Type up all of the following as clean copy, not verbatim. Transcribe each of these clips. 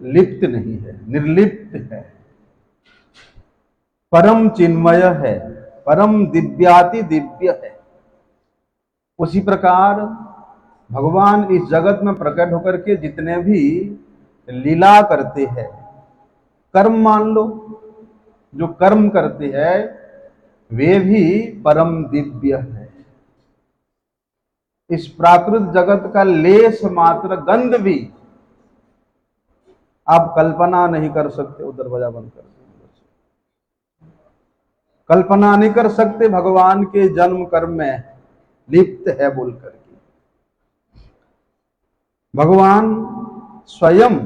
लिप्त नहीं है, निर्लिप्त है, परम चिन्मय है, परम दिव्याति दिव्य है। उसी प्रकार भगवान इस जगत में प्रकट होकर के जितने भी लीला करते हैं, कर्म मान लो, जो कर्म करते हैं वे भी परम दिव्य है। इस प्राकृत जगत का लेस मात्र गंध भी आप कल्पना नहीं कर सकते। उधर दरवाजा बंद कर, कल्पना नहीं कर सकते भगवान के जन्म कर्म में लिप्त है बोल करके। भगवान स्वयं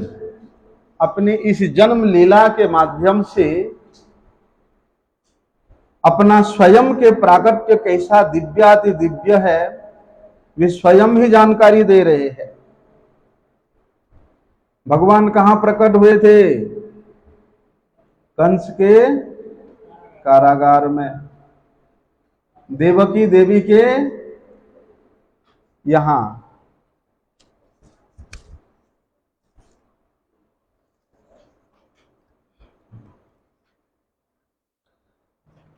अपने इस जन्म लीला के माध्यम से अपना स्वयं के प्राकट्य कैसा दिव्याति दिव्य है वे स्वयं ही जानकारी दे रहे हैं। भगवान कहां प्रकट हुए थे? कंस के कारागार में, देवकी देवी के यहां।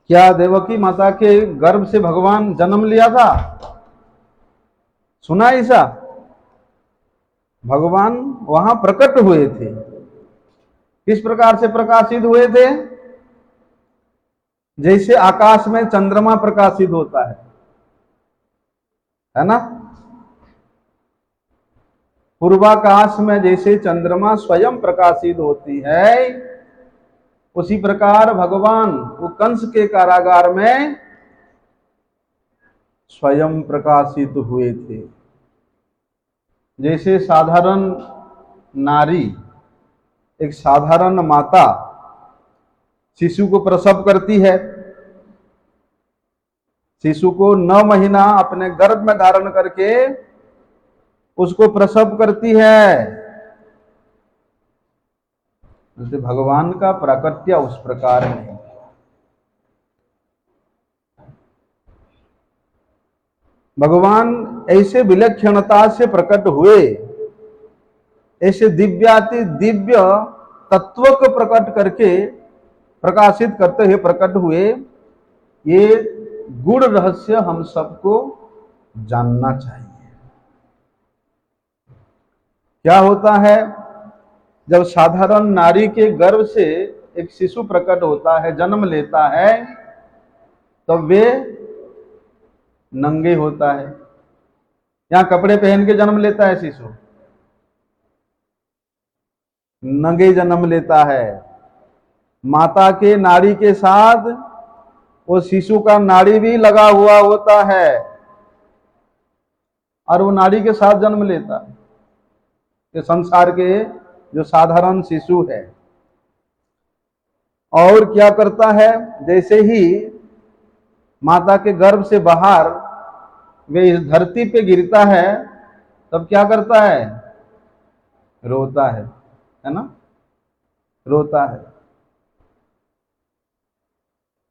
क्या देवकी माता के गर्भ से भगवान जन्म लिया था? सुना ऐसा? भगवान वहां प्रकट हुए थे। किस प्रकार से प्रकाशित हुए थे? जैसे आकाश में चंद्रमा प्रकाशित होता है ना? पूर्वाकाश में जैसे चंद्रमा स्वयं प्रकाशित होती है, उसी प्रकार भगवान वो कंस के कारागार में स्वयं प्रकाशित हुए थे। जैसे साधारण नारी, एक साधारण माता शिशु को प्रसव करती है, शिशु को 9 महीना अपने गर्भ में धारण करके उसको प्रसव करती है, भगवान का प्राकट्य उस प्रकार है। भगवान ऐसे विलक्षणता से प्रकट हुए, ऐसे दिव्याति दिव्य तत्व को प्रकट करके प्रकाशित करते हुए प्रकट हुए। ये गुण रहस्य हम सबको जानना चाहिए। क्या होता है जब साधारण नारी के गर्भ से एक शिशु प्रकट होता है, जन्म लेता है, तो वे नंगे होता है। यहां कपड़े पहन के जन्म लेता है शिशु, नंगे जन्म लेता है। माता के नाड़ी के साथ वो शिशु का नाड़ी भी लगा हुआ होता है और वो नाड़ी के साथ जन्म लेता है। ये संसार के जो साधारण शिशु है। और क्या करता है? जैसे ही माता के गर्भ से बाहर वे इस धरती पे गिरता है, तब क्या करता है? रोता है ना? रोता है।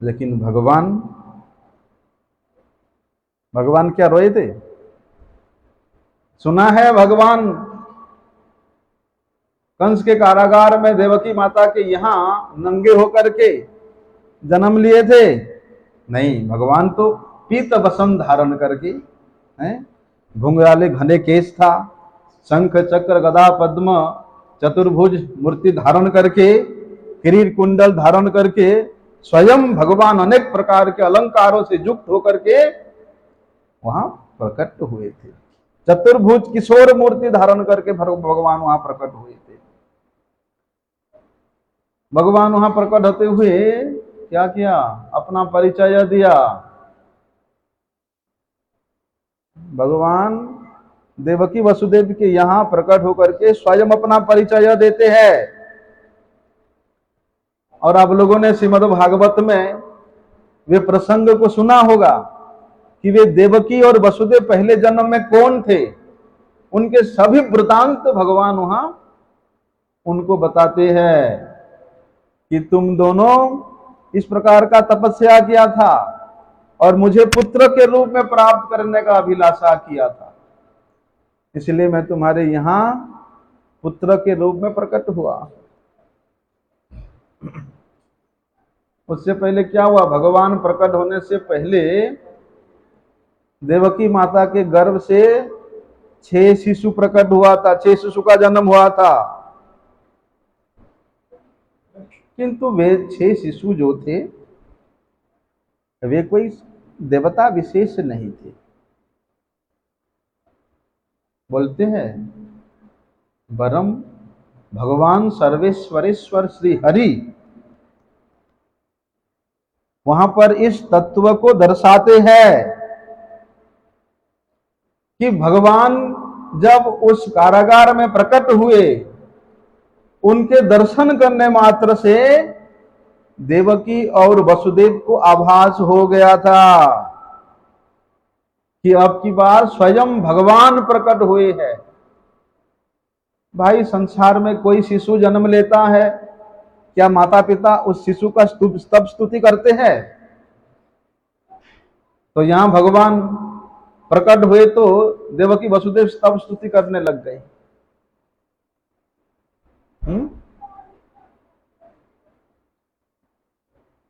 लेकिन भगवान क्या रोए थे? सुना है भगवान कंस के कारागार में देवकी माता के यहां नंगे होकर के जन्म लिए थे? नहीं, भगवान तो पीत वसन धारण करके, घुंघराले घने केस था, शंख चक्र गदा पद्म चतुर्भुज मूर्ति धारण करके, किरीट कुंडल धारण करके स्वयं भगवान अनेक प्रकार के अलंकारों से युक्त होकर के वहां प्रकट हुए थे। चतुर्भुज किशोर मूर्ति धारण करके भगवान वहां प्रकट हुए थे। भगवान वहां प्रकट होते हुए क्या किया? अपना परिचय दिया। भगवान देवकी वसुदेव के यहां प्रकट होकर के स्वयं अपना परिचय देते हैं। और आप लोगों ने श्रीमद् भागवत में वे प्रसंग को सुना होगा कि वे देवकी और वसुदेव पहले जन्म में कौन थे। उनके सभी वृतांत भगवान वहां उनको बताते हैं कि तुम दोनों इस प्रकार का तपस्या किया था और मुझे पुत्र के रूप में प्राप्त करने का अभिलाषा किया था, इसलिए मैं तुम्हारे यहां पुत्र के रूप में प्रकट हुआ। उससे पहले क्या हुआ, भगवान प्रकट होने से पहले देवकी माता के गर्भ से 6 शिशु प्रकट हुआ था, 6 शिशु का जन्म हुआ था। किंतु वे 6 शिशु जो थे वे कोई देवता विशेष नहीं थे। बोलते हैं वरम भगवान सर्वेश्वरेश्वर श्री हरि वहां पर इस तत्व को दर्शाते हैं कि भगवान जब उस कारागार में प्रकट हुए, उनके दर्शन करने मात्र से देवकी और वसुदेव को आभास हो गया था कि अब की बार स्वयं भगवान प्रकट हुए हैं। भाई संसार में कोई शिशु जन्म लेता है, क्या माता पिता उस शिशु का स्तब स्तुति करते हैं? तो यहां भगवान प्रकट हुए तो देवकी वसुदेव स्तब स्तुति करने लग गए।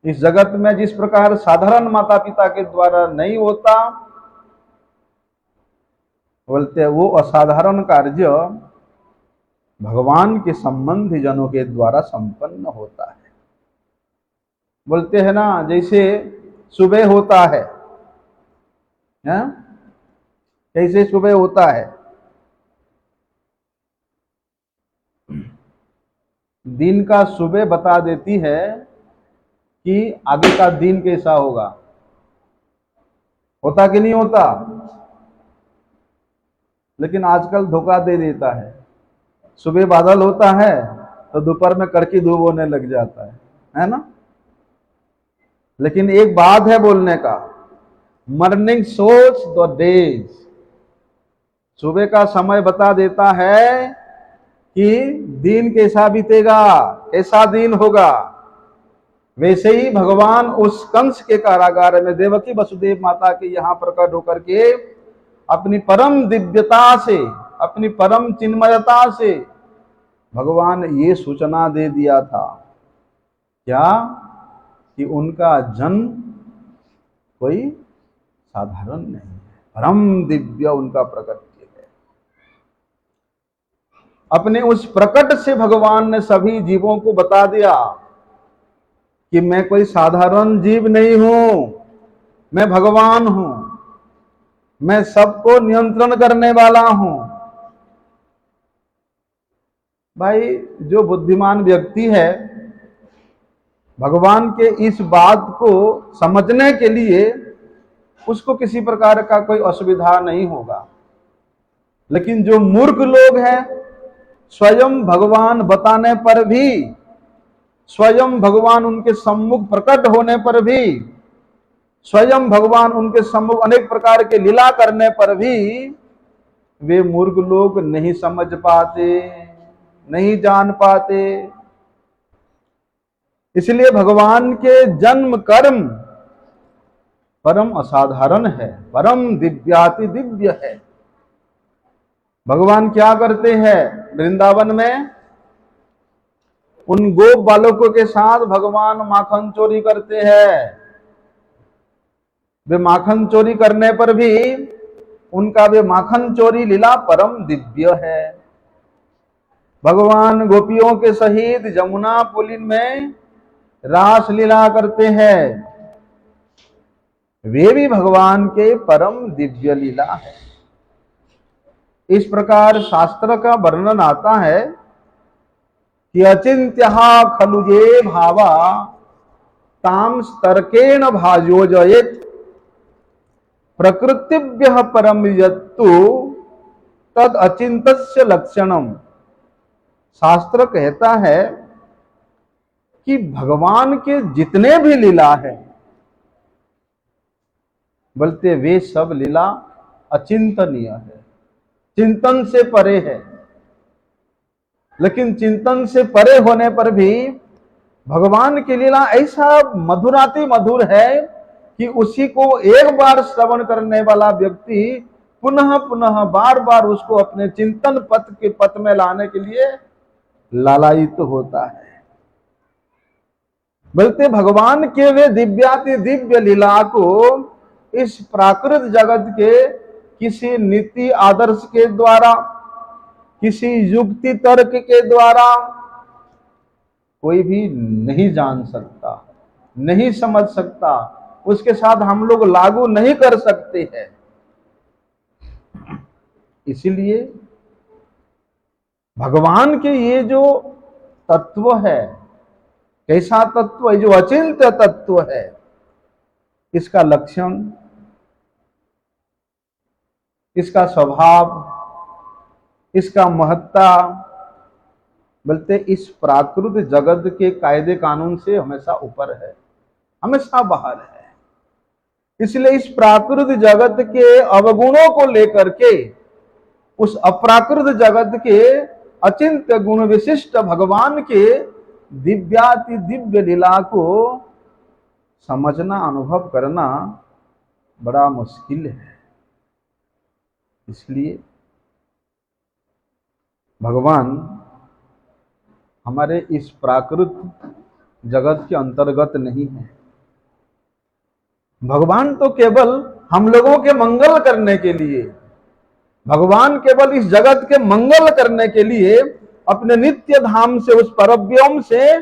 इस जगत में जिस प्रकार साधारण माता पिता के द्वारा नहीं होता, बोलते हैं वो असाधारण कार्य भगवान के संबंधी जनों के द्वारा संपन्न होता है। बोलते हैं ना, जैसे सुबह होता है, कैसे सुबह होता है, दिन का सुबह बता देती है कि आगे का दिन कैसा होगा। होता कि नहीं होता? लेकिन आजकल धोखा दे देता है। सुबह बादल होता है तो दोपहर में कड़की धूप होने लग जाता है ना। लेकिन एक बात है बोलने का, मॉर्निंग शोज द डेज, सुबह का समय बता देता है कि दिन कैसा बीतेगा, कैसा दिन होगा। वैसे ही भगवान उस कंस के कारागार में देवकी वसुदेव माता के यहां प्रकट होकर के अपनी परम दिव्यता से, अपनी परम चिन्मयता से भगवान ये सूचना दे दिया था, क्या कि उनका जन्म कोई साधारण नहीं है, परम दिव्य उनका प्रकट है। अपने उस प्रकट से भगवान ने सभी जीवों को बता दिया कि मैं कोई साधारण जीव नहीं हूं, मैं भगवान हूं, मैं सबको नियंत्रण करने वाला हूं। भाई जो बुद्धिमान व्यक्ति है, भगवान के इस बात को समझने के लिए उसको किसी प्रकार का कोई असुविधा नहीं होगा। लेकिन जो मूर्ख लोग हैं, स्वयं भगवान बताने पर भी, स्वयं भगवान उनके सम्मुख प्रकट होने पर भी, स्वयं भगवान उनके सम्मुख अनेक प्रकार के लीला करने पर भी वे मूर्ख लोग नहीं समझ पाते, नहीं जान पाते। इसलिए भगवान के जन्म कर्म परम असाधारण है, परम दिव्याति दिव्य है। भगवान क्या करते हैं वृंदावन में, उन गोप बालकों के साथ भगवान माखन चोरी करते हैं। वे माखन चोरी करने पर भी उनका वे माखन चोरी लीला परम दिव्य है। भगवान गोपियों के सहित जमुना पुलिन में रास लीला करते हैं, वे भी भगवान के परम दिव्य लीला है। इस प्रकार शास्त्र का वर्णन आता है कि अचिंत्यः खलु ये भावा ताम तर्केण भाजोजयेत् प्रकृतिभ्यः परम यत्तु तद अचिंतस्य लक्षणम। शास्त्र कहता है कि भगवान के जितने भी लीला है, बोलते वे सब लीला अचिंतनीय है, चिंतन से परे है। लेकिन चिंतन से परे होने पर भी भगवान की लीला ऐसा मधुराति मधुर है कि उसी को एक बार श्रवण करने वाला व्यक्ति पुनः पुनः बार बार उसको अपने चिंतन पथ के पथ में लाने के लिए लालायित होता है। बल्कि भगवान के वे दिव्याति दिव्य लीला को इस प्राकृत जगत के किसी नीति आदर्श के द्वारा, किसी युक्ति तर्क के द्वारा कोई भी नहीं जान सकता, नहीं समझ सकता, उसके साथ हम लोग लागू नहीं कर सकते हैं। इसीलिए भगवान के ये जो तत्व है, कैसा तत्व है, जो अचिंत्य तत्व है, इसका लक्षण, इसका स्वभाव, इसका महत्ता बोलते इस प्राकृत जगत के कायदे कानून से हमेशा ऊपर है, हमेशा बाहर है। इसलिए इस प्राकृत जगत के अवगुणों को लेकर के उस अप्राकृत जगत के अचिंत्य गुण विशिष्ट भगवान के दिव्याति दिव्य लीला को समझना, अनुभव करना बड़ा मुश्किल है। इसलिए भगवान हमारे इस प्राकृत जगत के अंतर्गत नहीं है। भगवान तो केवल हम लोगों के मंगल करने के लिए, भगवान केवल इस जगत के मंगल करने के लिए अपने नित्य धाम से, उस परव्योम से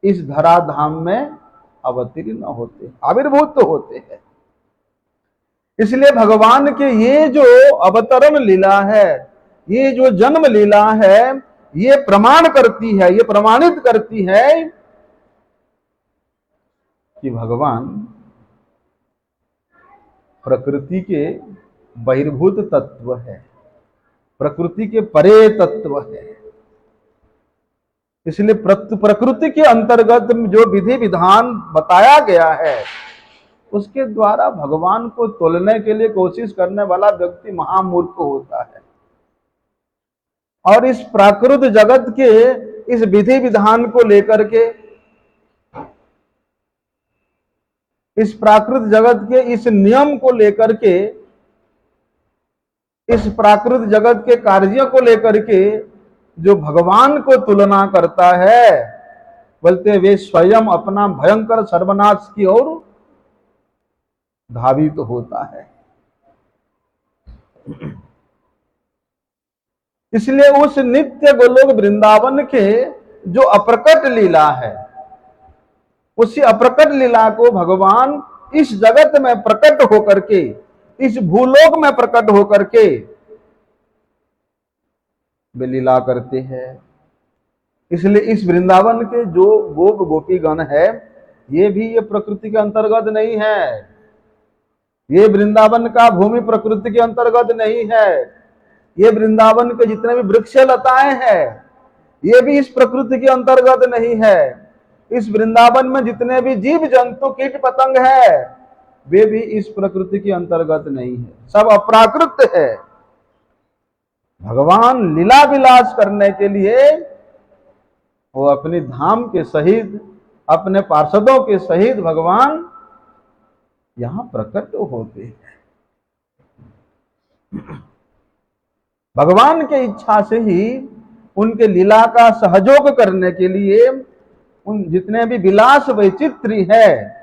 इस धराधाम में अवतीर्ण होते, आविर्भूत होते हैं। इसलिए भगवान के ये जो अवतरण लीला है, ये जो जन्म लीला है, ये प्रमाण करती है, ये प्रमाणित करती है कि भगवान प्रकृति के बहिर्भूत तत्व है, प्रकृति के परे तत्व है। इसलिए प्रकृति के अंतर्गत जो विधि विधान बताया गया है, उसके द्वारा भगवान को तोलने के लिए कोशिश करने वाला व्यक्ति महामूर्ख होता है। और इस प्राकृत जगत के इस विधि विधान को लेकर के, इस प्राकृत जगत के इस नियम को लेकर के, इस प्राकृत जगत के कार्यों को लेकर के जो भगवान को तुलना करता है, बोलते वे स्वयं अपना भयंकर सर्वनाश की ओर धावित होता है। इसलिए उस नित्य गोलोक वृंदावन के जो अप्रकट लीला है, उसी अप्रकट लीला को भगवान इस जगत में प्रकट होकर के, इस भूलोक में प्रकट होकर के वे लीला करते हैं। इसलिए इस वृंदावन के जो गोप गोपीगण है, ये भी ये प्रकृति के अंतर्गत नहीं है, ये वृंदावन का भूमि प्रकृति के अंतर्गत नहीं है। ये वृंदावन के जितने भी वृक्ष लताएं हैं, ये भी इस प्रकृति के अंतर्गत नहीं है। इस वृंदावन में जितने भी जीव जंतु कीट पतंग है, वे भी इस प्रकृति के अंतर्गत नहीं है, सब अप्राकृत है। भगवान लीला विलास करने के लिए वो अपनी धाम के सहित, अपने पार्षदों के सहित भगवान यहां प्रकट होते हैं। भगवान के इच्छा से ही उनके लीला का सहयोग करने के लिए उन जितने भी विलास वैचित्री है,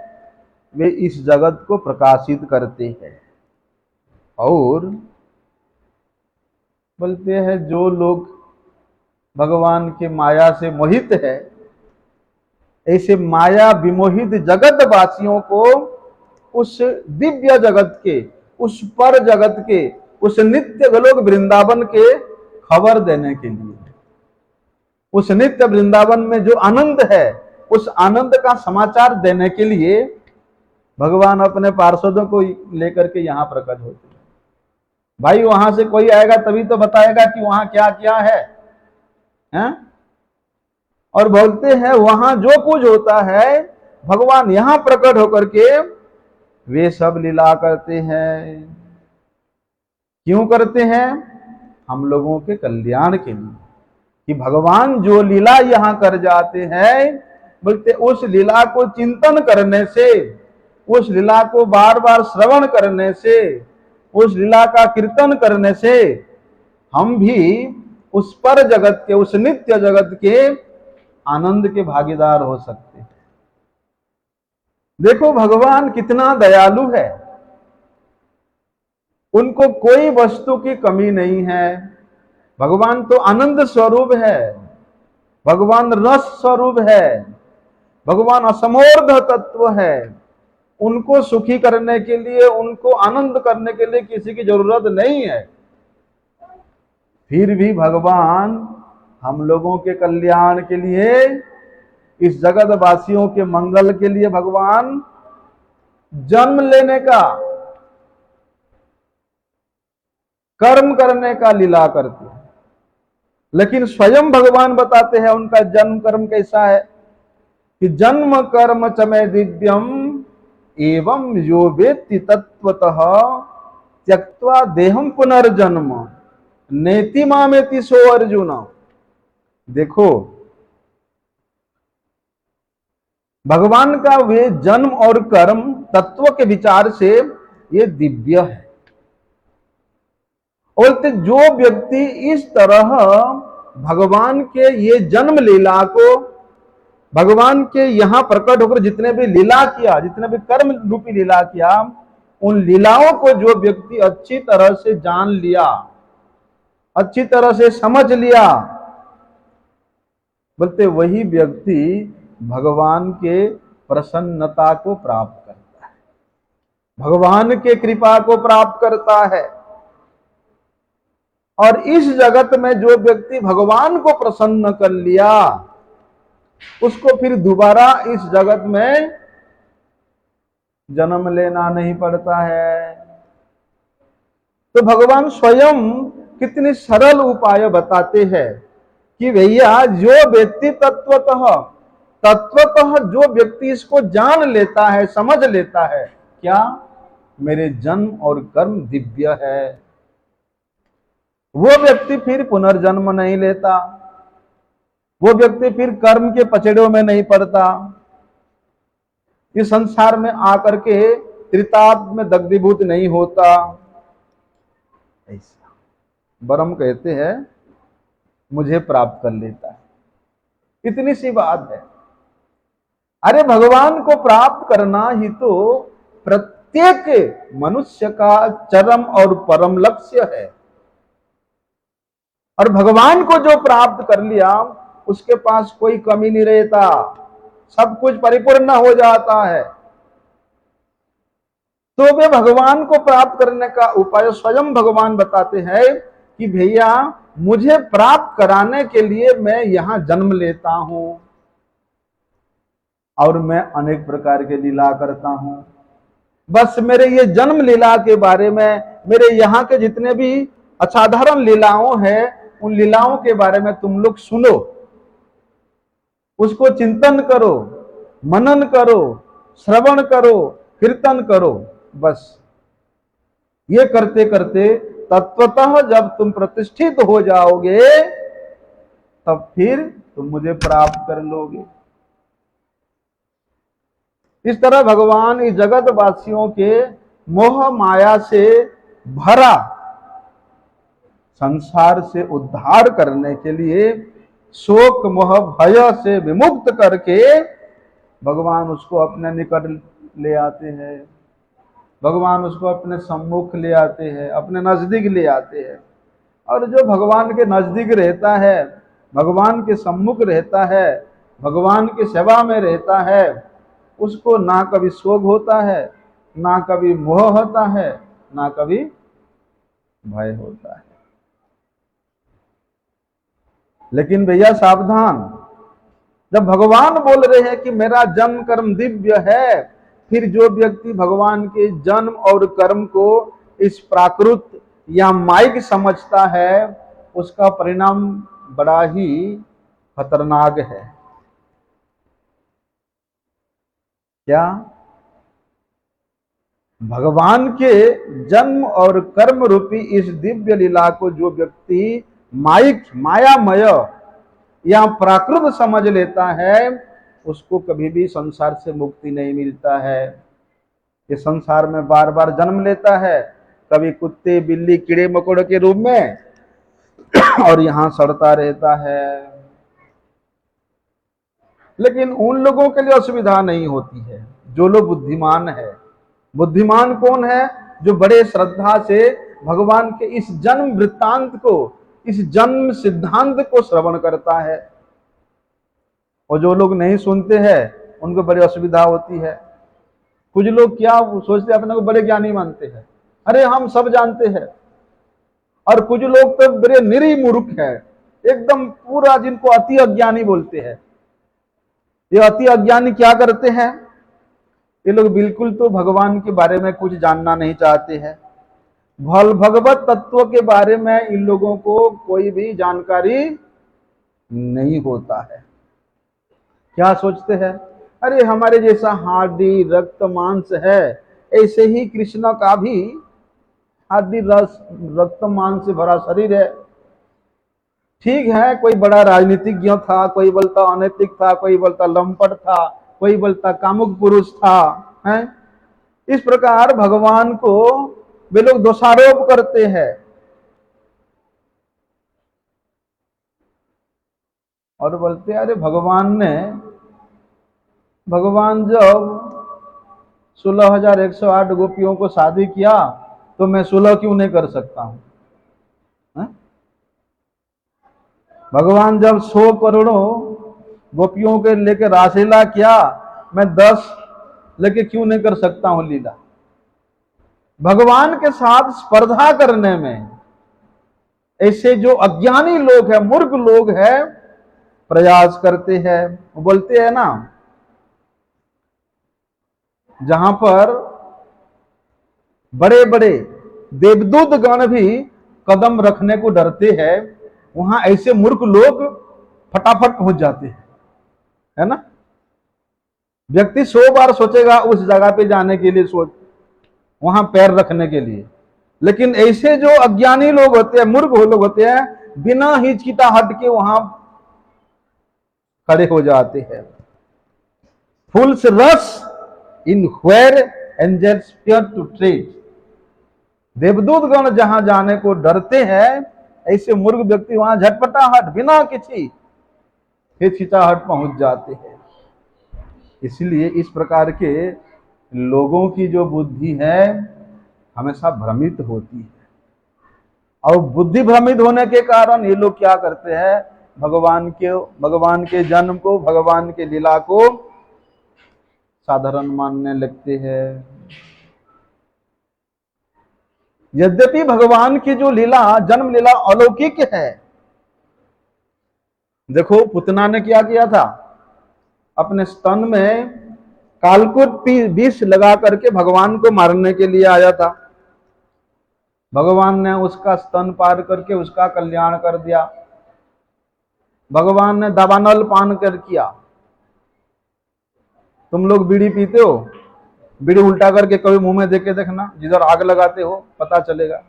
वे इस जगत को प्रकाशित करते हैं। और बोलते हैं जो लोग भगवान के माया से मोहित है, ऐसे माया विमोहित जगत वासियों को उस दिव्य जगत के, उस पर जगत के, उस नित्य गोलोक वृंदावन के खबर देने के लिए, उस नित्य वृंदावन में जो आनंद है, उस आनंद का समाचार देने के लिए भगवान अपने पार्षदों को लेकर के यहां प्रकट होते हैं। भाई वहां से कोई आएगा तभी तो बताएगा कि वहां क्या क्या है, हैं? और बोलते हैं वहां जो कुछ होता है, भगवान यहां प्रकट होकर के वे सब लीला करते हैं। क्यों करते हैं? हम लोगों के कल्याण के लिए, कि भगवान जो लीला यहां कर जाते हैं, बोलते उस लीला को चिंतन करने से, उस लीला को बार बार श्रवण करने से, उस लीला का कीर्तन करने से हम भी उस पर जगत के, उस नित्य जगत के आनंद के भागीदार हो सकते हैं। देखो भगवान कितना दयालु है, उनको कोई वस्तु की कमी नहीं है। भगवान तो आनंद स्वरूप है, भगवान रस स्वरूप है, भगवान असमोर्ध तत्व है। उनको सुखी करने के लिए, उनको आनंद करने के लिए किसी की जरूरत नहीं है। फिर भी भगवान हम लोगों के कल्याण के लिए, इस जगत वासियों के मंगल के लिए भगवान जन्म लेने का, कर्म करने का लीला करते हैं। लेकिन स्वयं भगवान बताते हैं उनका जन्म कर्म कैसा है कि जन्म कर्म च मे दिव्यम एवं यो वेत्ति तत्वतः त्यक्त्वा देहम पुनर्जन्म नेति मामेति सो अर्जुन। देखो भगवान का वे जन्म और कर्म तत्व के विचार से ये दिव्य है। और जो व्यक्ति इस तरह भगवान के ये जन्म लीला को, भगवान के यहां प्रकट होकर जितने भी लीला किया, जितने भी कर्म रूपी लीला किया, उन लीलाओं को जो व्यक्ति अच्छी तरह से जान लिया, अच्छी तरह से समझ लिया, बोलते वही व्यक्ति भगवान के प्रसन्नता को प्राप्त करता है, भगवान के कृपा को प्राप्त करता है। और इस जगत में जो व्यक्ति भगवान को प्रसन्न कर लिया, उसको फिर दोबारा इस जगत में जन्म लेना नहीं पड़ता है। तो भगवान स्वयं कितनी सरल उपाय बताते हैं कि भैया जो व्यक्ति तत्वतः जो व्यक्ति इसको जान लेता है, समझ लेता है, क्या मेरे जन्म और कर्म दिव्य है, वो व्यक्ति फिर पुनर्जन्म नहीं लेता, वो व्यक्ति फिर कर्म के पचड़ों में नहीं पड़ता, इस संसार में आकर के त्रिताप में दग्धीभूत नहीं होता। ऐसा बरम कहते हैं मुझे प्राप्त कर लेता है। इतनी सी बात है। अरे भगवान को प्राप्त करना ही तो प्रत्येक मनुष्य का चरम और परम लक्ष्य है। और भगवान को जो प्राप्त कर लिया, उसके पास कोई कमी नहीं रहता, सब कुछ परिपूर्ण हो जाता है। तो वे भगवान को प्राप्त करने का उपाय स्वयं भगवान बताते हैं कि भैया मुझे प्राप्त कराने के लिए मैं यहां जन्म लेता हूं और मैं अनेक प्रकार के लीला करता हूं। बस मेरे ये जन्म लीला के बारे में, मेरे यहाँ के जितने भी असाधारण लीलाओं हैं, उन लीलाओं के बारे में तुम लोग सुनो, उसको चिंतन करो, मनन करो, श्रवण करो, कीर्तन करो। बस ये करते करते तत्वतः जब तुम प्रतिष्ठित हो जाओगे, तब फिर तुम मुझे प्राप्त कर लोगे। इस तरह भगवान इस जगत वासियों के मोह माया से भरा संसार से उद्धार करने के लिए, शोक मोह भय से विमुक्त करके भगवान उसको अपने निकट ले आते हैं, भगवान उसको अपने सम्मुख ले आते हैं, अपने नजदीक ले आते हैं। और जो भगवान के नजदीक रहता है, भगवान के सम्मुख रहता है, भगवान की सेवा में रहता है, उसको ना कभी शोक होता है, ना कभी मोह होता है, ना कभी भय होता है। लेकिन भैया सावधान, जब भगवान बोल रहे हैं कि मेरा जन्म कर्म दिव्य है, फिर जो व्यक्ति भगवान के जन्म और कर्म को इस प्राकृत या माइक समझता है, उसका परिणाम बड़ा ही खतरनाक है। क्या भगवान के जन्म और कर्म रूपी इस दिव्य लीला को जो व्यक्ति माइक, मायामय या प्राकृत समझ लेता है, उसको कभी भी संसार से मुक्ति नहीं मिलता है। ये संसार में बार बार जन्म लेता है, कभी कुत्ते बिल्ली कीड़े मकोड़े के रूप में, और यहां सड़ता रहता है। लेकिन उन लोगों के लिए असुविधा नहीं होती है जो लोग बुद्धिमान है। बुद्धिमान कौन है? जो बड़े श्रद्धा से भगवान के इस जन्म वृत्तांत को, इस जन्म सिद्धांत को श्रवण करता है। और जो लोग नहीं सुनते हैं उनको बड़ी असुविधा होती है। कुछ लोग क्या सोचते हैं, अपने को बड़े ज्ञानी मानते हैं, अरे हम सब जानते हैं। और कुछ लोग तो बड़े निरीह मूर्ख है, एकदम पूरा, जिनको अति अज्ञानी बोलते हैं। ये अति अज्ञानी क्या करते हैं? ये लोग बिल्कुल तो भगवान के बारे में कुछ जानना नहीं चाहते हैं। भगवत तत्व के बारे में इन लोगों को कोई भी जानकारी नहीं होता है। क्या सोचते हैं? अरे हमारे जैसा हार्डी रक्त मांस है, ऐसे ही कृष्ण का भी हार्डी रक्त मांस से भरा शरीर है। ठीक है, कोई बड़ा राजनीतिज्ञ था, कोई बोलता अनैतिक था, कोई बोलता लंपट था, कोई बोलता कामुक पुरुष था, है? इस प्रकार भगवान को वे लोग दोषारोप करते हैं। और बोलते हैं अरे भगवान जब 16,108 गोपियों को शादी किया तो मैं 16 क्यों नहीं कर सकता हूं? भगवान जब 100 करोड़ों गोपियों के लेकर रासलीला किया, मैं 10 लेके क्यों नहीं कर सकता हूं लीला? भगवान के साथ स्पर्धा करने में ऐसे जो अज्ञानी लोग हैं, मूर्ख लोग हैं, प्रयास करते हैं। वो बोलते हैं ना, जहां पर बड़े बड़े देवदूत गण भी कदम रखने को डरते हैं, वहां ऐसे मूर्ख लोग फटाफट पहुंच जाते हैं, है ना? व्यक्ति 100 बार सोचेगा उस जगह पे जाने के लिए, वहां पैर रखने के लिए। लेकिन ऐसे जो अज्ञानी लोग होते हैं, मूर्ख लोग होते हैं, बिना हिचकिचाहट के वहां खड़े हो जाते हैं। Fools rush in where angels fear to tread. देवदूत गण जहां जाने को डरते हैं, ऐसे मूर्ख व्यक्ति वहां झटपटाहट बिना किसी हिचकिचाहट पहुंच जाते हैं। इसलिए इस प्रकार के लोगों की जो बुद्धि है हमेशा भ्रमित होती है। और बुद्धि भ्रमित होने के कारण ये लोग क्या करते हैं? भगवान के जन्म को, भगवान के लीला को साधारण मानने लगते हैं। यद्यपि भगवान की जो लीला, जन्म लीला अलौकिक है। देखो पुतना ने क्या किया था, अपने स्तन में कालकूट विष लगा करके भगवान को मारने के लिए आया था। भगवान ने उसका स्तन पार करके उसका कल्याण कर दिया। भगवान ने दावानल पान कर किया। तुम लोग बीड़ी पीते हो, बीड़ी उल्टा करके कभी मुंह में देके देखना, जिधर आग लगाते हो पता चलेगा।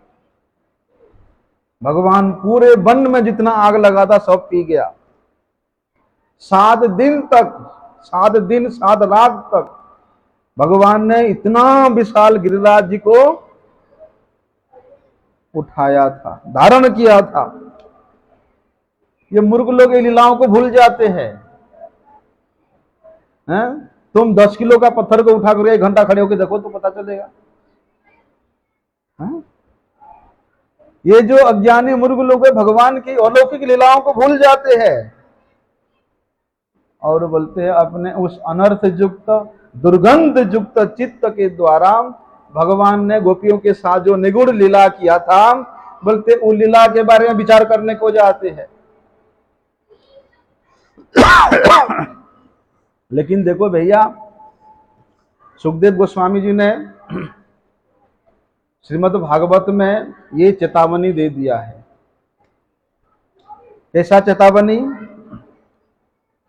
भगवान पूरे वन में जितना आग लगा था सब पी गया। 7 दिन तक, 7 दिन 7 रात तक भगवान ने इतना विशाल गिरिराज जी को उठाया था, धारण किया था। ये मूर्ख लोग इन लीलाओं को भूल जाते हैं। तुम 10 किलो का पत्थर को उठा कर 1 घंटा खड़े होकर देखो तो पता चलेगा। ये जो अज्ञानी मूर्ख लोग हैं, भगवान की अलौकिक लीलाओं को भूल जाते हैं और बोलते हैं अपने उस अनर्थ युक्त, दुर्गंध युक्त चित्त के द्वारा भगवान ने गोपियों के साथ जो निगूढ़ लीला किया था, बोलते उस लीला के बारे में विचार करने को जाते हैं। लेकिन देखो भैया, सुखदेव गोस्वामी जी ने श्रीमद् भागवत में ये चेतावनी दे दिया है। कैसा चेतावनी?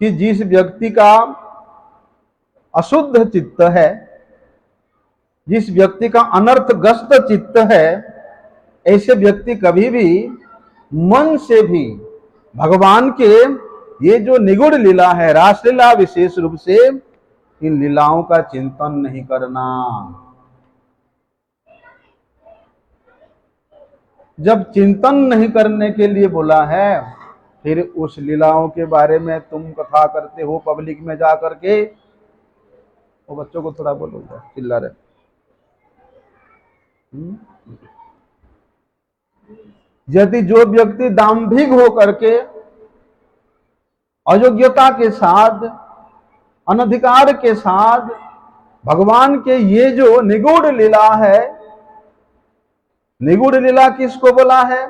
कि जिस व्यक्ति का अशुद्ध चित्त है, जिस व्यक्ति का अनर्थग्रस्त चित्त है, ऐसे व्यक्ति कभी भी मन से भी भगवान के ये जो निगूढ़ लीला है, रासलीला विशेष रूप से, इन लीलाओं का चिंतन नहीं करना। जब चिंतन नहीं करने के लिए बोला है, फिर उस लीलाओं के बारे में तुम कथा करते हो पब्लिक में जा करके। वो बच्चों को थोड़ा बोलो, चिल्ला रहे। यदि जो व्यक्ति दाम्भिक हो करके अयोग्यता के साथ, अनधिकार के साथ भगवान के ये जो निगूढ़ लीला है, निगूढ़ लीला किसको बोला है?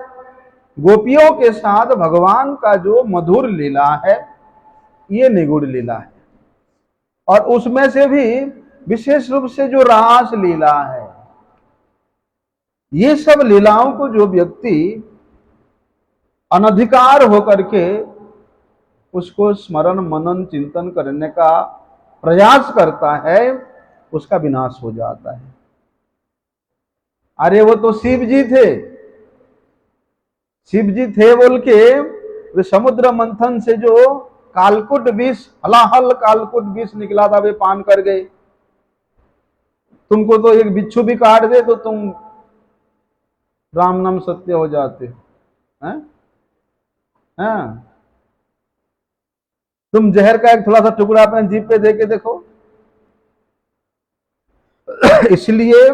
गोपियों के साथ भगवान का जो मधुर लीला है, ये निगूढ़ लीला है। और उसमें से भी विशेष रूप से जो रास लीला है, ये सब लीलाओं को जो व्यक्ति अनधिकार होकर के उसको स्मरण मनन चिंतन करने का प्रयास करता है, उसका विनाश हो जाता है। अरे वो तो शिव जी थे, शिव जी थे बोल के वे समुद्र मंथन से जो कालकुट विष, हलाहल कालकुट विष निकला था, वे पान कर गए। तुमको तो एक बिच्छू भी काट दे तो तुम राम नाम सत्य हो जाते हैं। हाँ, तुम जहर का एक थोड़ा सा टुकड़ा अपने जीभ पे दे के देखो। इसलिए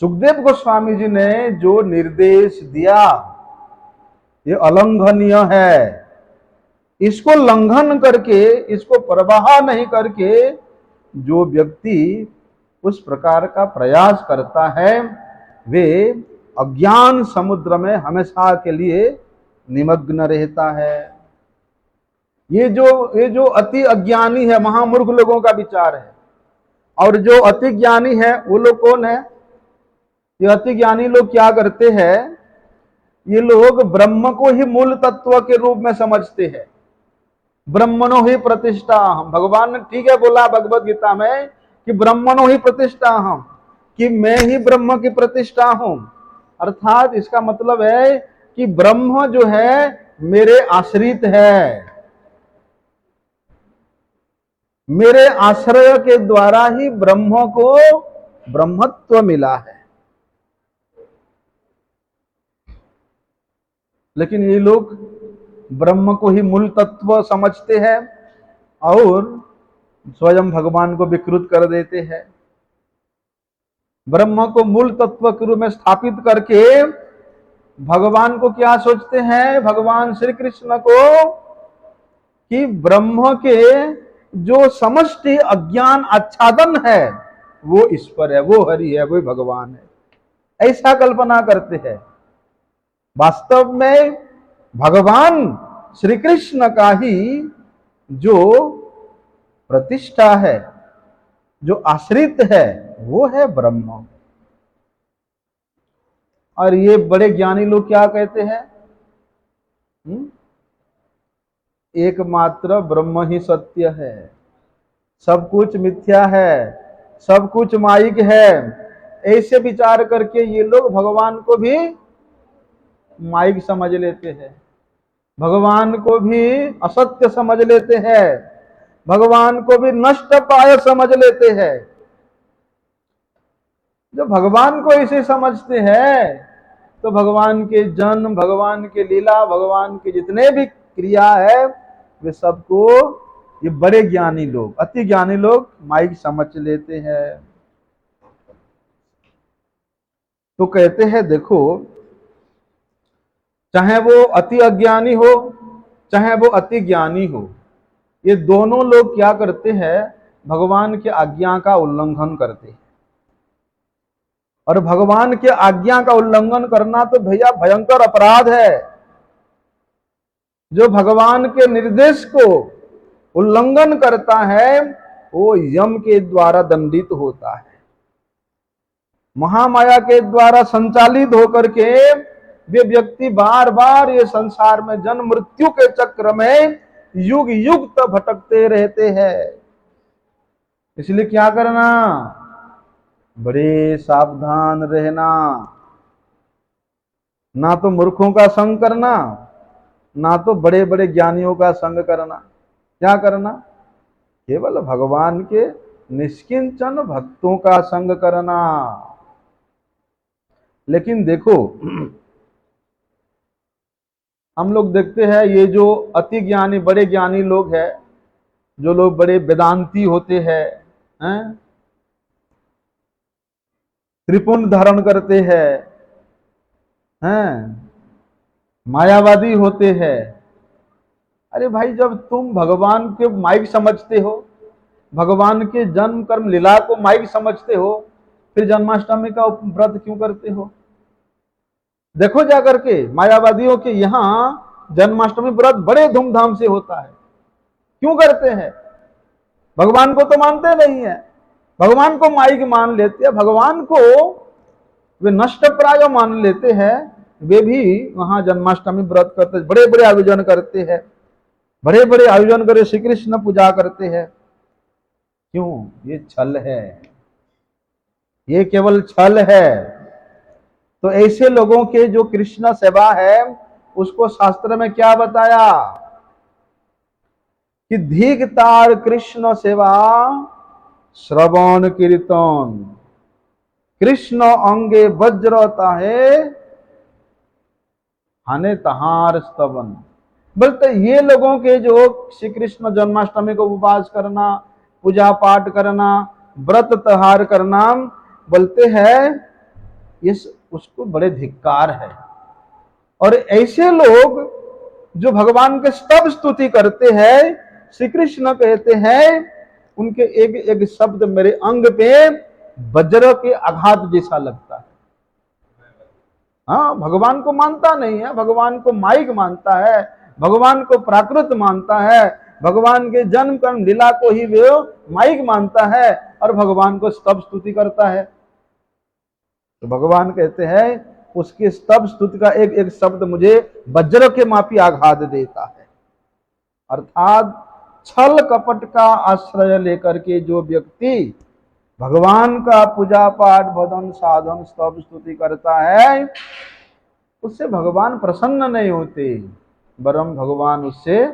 सुखदेव गोस्वामी जी ने जो निर्देश दिया, ये अलंघनीय है। इसको लंघन करके, इसको परवाह नहीं करके जो व्यक्ति उस प्रकार का प्रयास करता है, वे अज्ञान समुद्र में हमेशा के लिए निमग्न रहता है। ये जो अति अज्ञानी है, महामूर्ख लोगों का विचार है। और जो अति ज्ञानी है वो लोग कौन है? ये अति ज्ञानी लोग क्या करते हैं? ये लोग ब्रह्म को ही मूल तत्व के रूप में समझते हैं। ब्रह्मणो ही प्रतिष्ठा हम, भगवान ने ठीक है बोला भगवत गीता में कि ब्रह्मणो ही प्रतिष्ठा हम, कि मैं ही ब्रह्म की प्रतिष्ठा हूं। अर्थात इसका मतलब है कि ब्रह्म जो है मेरे आश्रित है, मेरे आश्रय के द्वारा ही ब्रह्म को ब्रह्मत्व मिला है। लेकिन ये लोग ब्रह्म को ही मूल तत्व समझते हैं और स्वयं भगवान को विकृत कर देते हैं। ब्रह्म को मूल तत्व के रूप में स्थापित करके भगवान को क्या सोचते हैं? भगवान श्री कृष्ण को कि ब्रह्म के जो समष्टि अज्ञान आच्छादन है वो ईश्वर है, वो हरि है, वो भगवान है, ऐसा कल्पना करते हैं। वास्तव में भगवान श्री कृष्ण का ही जो प्रतिष्ठा है, जो आश्रित है, वो है ब्रह्म। और ये बड़े ज्ञानी लोग क्या कहते हैं? एकमात्र ब्रह्म ही सत्य है, सब कुछ मिथ्या है, सब कुछ माइक है। ऐसे विचार करके ये लोग भगवान को भी माइक समझ लेते हैं, भगवान को भी असत्य समझ लेते हैं, भगवान को भी नष्ट पाय समझ लेते हैं। जो भगवान को ऐसे समझते हैं तो भगवान के जन्म, भगवान के लीला, भगवान के जितने भी क्रिया है, वे सबको ये बड़े ज्ञानी लोग, अति ज्ञानी लोग माइक समझ लेते हैं। तो कहते हैं देखो, चाहे वो अति अज्ञानी हो, चाहे वो अति ज्ञानी हो, ये दोनों लोग क्या करते हैं? भगवान की आज्ञा का उल्लंघन करते हैं। और भगवान के आज्ञा का उल्लंघन करना तो भैया भयंकर अपराध है। जो भगवान के निर्देश को उल्लंघन करता है वो यम के द्वारा दंडित होता है। महामाया के द्वारा संचालित होकर के वे व्यक्ति बार बार ये संसार में जन्म मृत्यु के चक्र में युग युग तक भटकते रहते हैं। इसलिए क्या करना? बड़े सावधान रहना, ना तो मूर्खों का संग करना, ना तो बड़े बड़े ज्ञानियों का संग करना। क्या करना? केवल भगवान के निष्किंचन भक्तों का संग करना। लेकिन देखो, हम लोग देखते हैं ये जो अति ज्ञानी बड़े ज्ञानी लोग हैं, जो लोग बड़े वेदांती होते हैं, त्रिपुंड धारण करते हैं, मायावादी होते हैं। अरे भाई, जब तुम भगवान के माइक समझते हो, भगवान के जन्म कर्म लीला को माइक समझते हो, फिर जन्माष्टमी का व्रत क्यों करते हो? देखो जाकर के मायावादियों के यहाँ जन्माष्टमी व्रत बड़े धूमधाम से होता है। क्यों करते हैं? भगवान को तो मानते नहीं है, भगवान को माइक मान लेते हैं, भगवान को वे नष्ट प्राय मान लेते हैं। वे भी वहां जन्माष्टमी व्रत करते, बड़े बड़े आयोजन करते हैं, बड़े बड़े आयोजन करे श्री कृष्ण पूजा करते हैं। क्यों? ये छल है, ये केवल छल है। तो ऐसे लोगों के जो कृष्ण सेवा है, उसको शास्त्र में क्या बताया कि धिकतार कृष्ण सेवा श्रवण कीर्तन, कृष्ण अंगे वज्रता है हने तहार स्तवन। बोलते ये लोगों के जो श्री कृष्ण जन्माष्टमी को उपवास करना, पूजा पाठ करना, व्रत त्योहार करना, बोलते हैं इस उसको बड़े धिक्कार है। और ऐसे लोग जो भगवान के स्तव स्तुति करते हैं, श्री कृष्ण कहते हैं उनके एक एक शब्द मेरे अंग पे वज्र के आघात जैसा लगता है। हाँ, भगवान को मानता नहीं है, भगवान को माइक मानता है, भगवान को प्राकृत मानता है, भगवान के जन्म कर्म लीला को ही वे माइक मानता है और भगवान को स्तव स्तुति करता है। तो भगवान कहते हैं उसके स्तव स्तुति का एक एक शब्द मुझे वज्र के मापी आघात देता है। अर्थात छल कपट का आश्रय लेकर के जो व्यक्ति भगवान का पूजा पाठ भजन साधन स्तव स्तुति करता है, उससे भगवान प्रसन्न नहीं होते, वरम भगवान उससे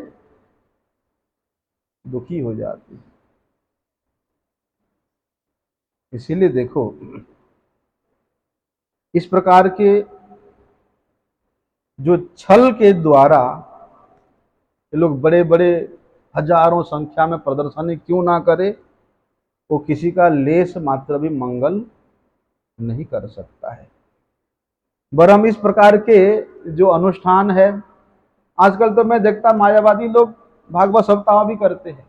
दुखी हो जाते। इसीलिए देखो, इस प्रकार के जो छल के द्वारा ये लोग बड़े बड़े हजारों संख्या में प्रदर्शनी क्यों ना करे, वो किसी का लेस मात्र भी मंगल नहीं कर सकता है। वरम इस प्रकार के जो अनुष्ठान है, आजकल तो मैं देखता मायावादी लोग भागवत सप्ताह भी करते हैं।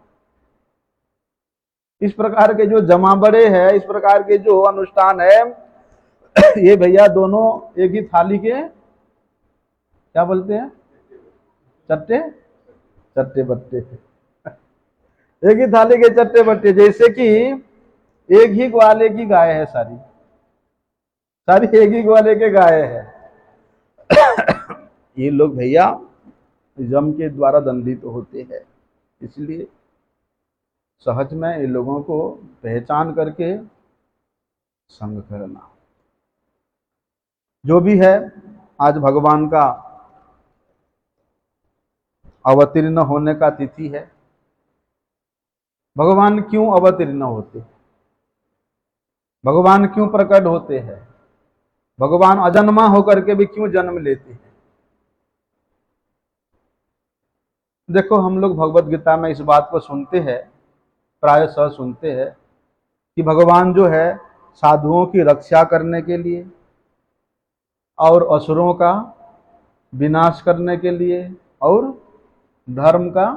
इस प्रकार के जो जमावड़े हैं, इस प्रकार के जो अनुष्ठान है, ये भैया दोनों एक ही थाली के क्या बोलते हैं, चट्टे चट्टे बट्टे, एक ही थाली के चट्टे बट्टे। जैसे कि एक ही ग्वाले की गाय है, सारी सारी एक ही ग्वाले के गाय है। ये लोग भैया जम के द्वारा दंडित होते हैं। इसलिए सहज में ये लोगों को पहचान करके संग करना। जो भी है, आज भगवान का अवतीर्ण होने का तिथि है। भगवान क्यों अवतीर्ण होते, भगवान क्यों प्रकट होते हैं, भगवान अजन्मा होकर के भी क्यों जन्म लेते हैं? देखो, हम लोग भगवत गीता में इस बात को सुनते हैं, प्रायशः सुनते हैं कि भगवान जो है साधुओं की रक्षा करने के लिए और असुरों का विनाश करने के लिए और धर्म का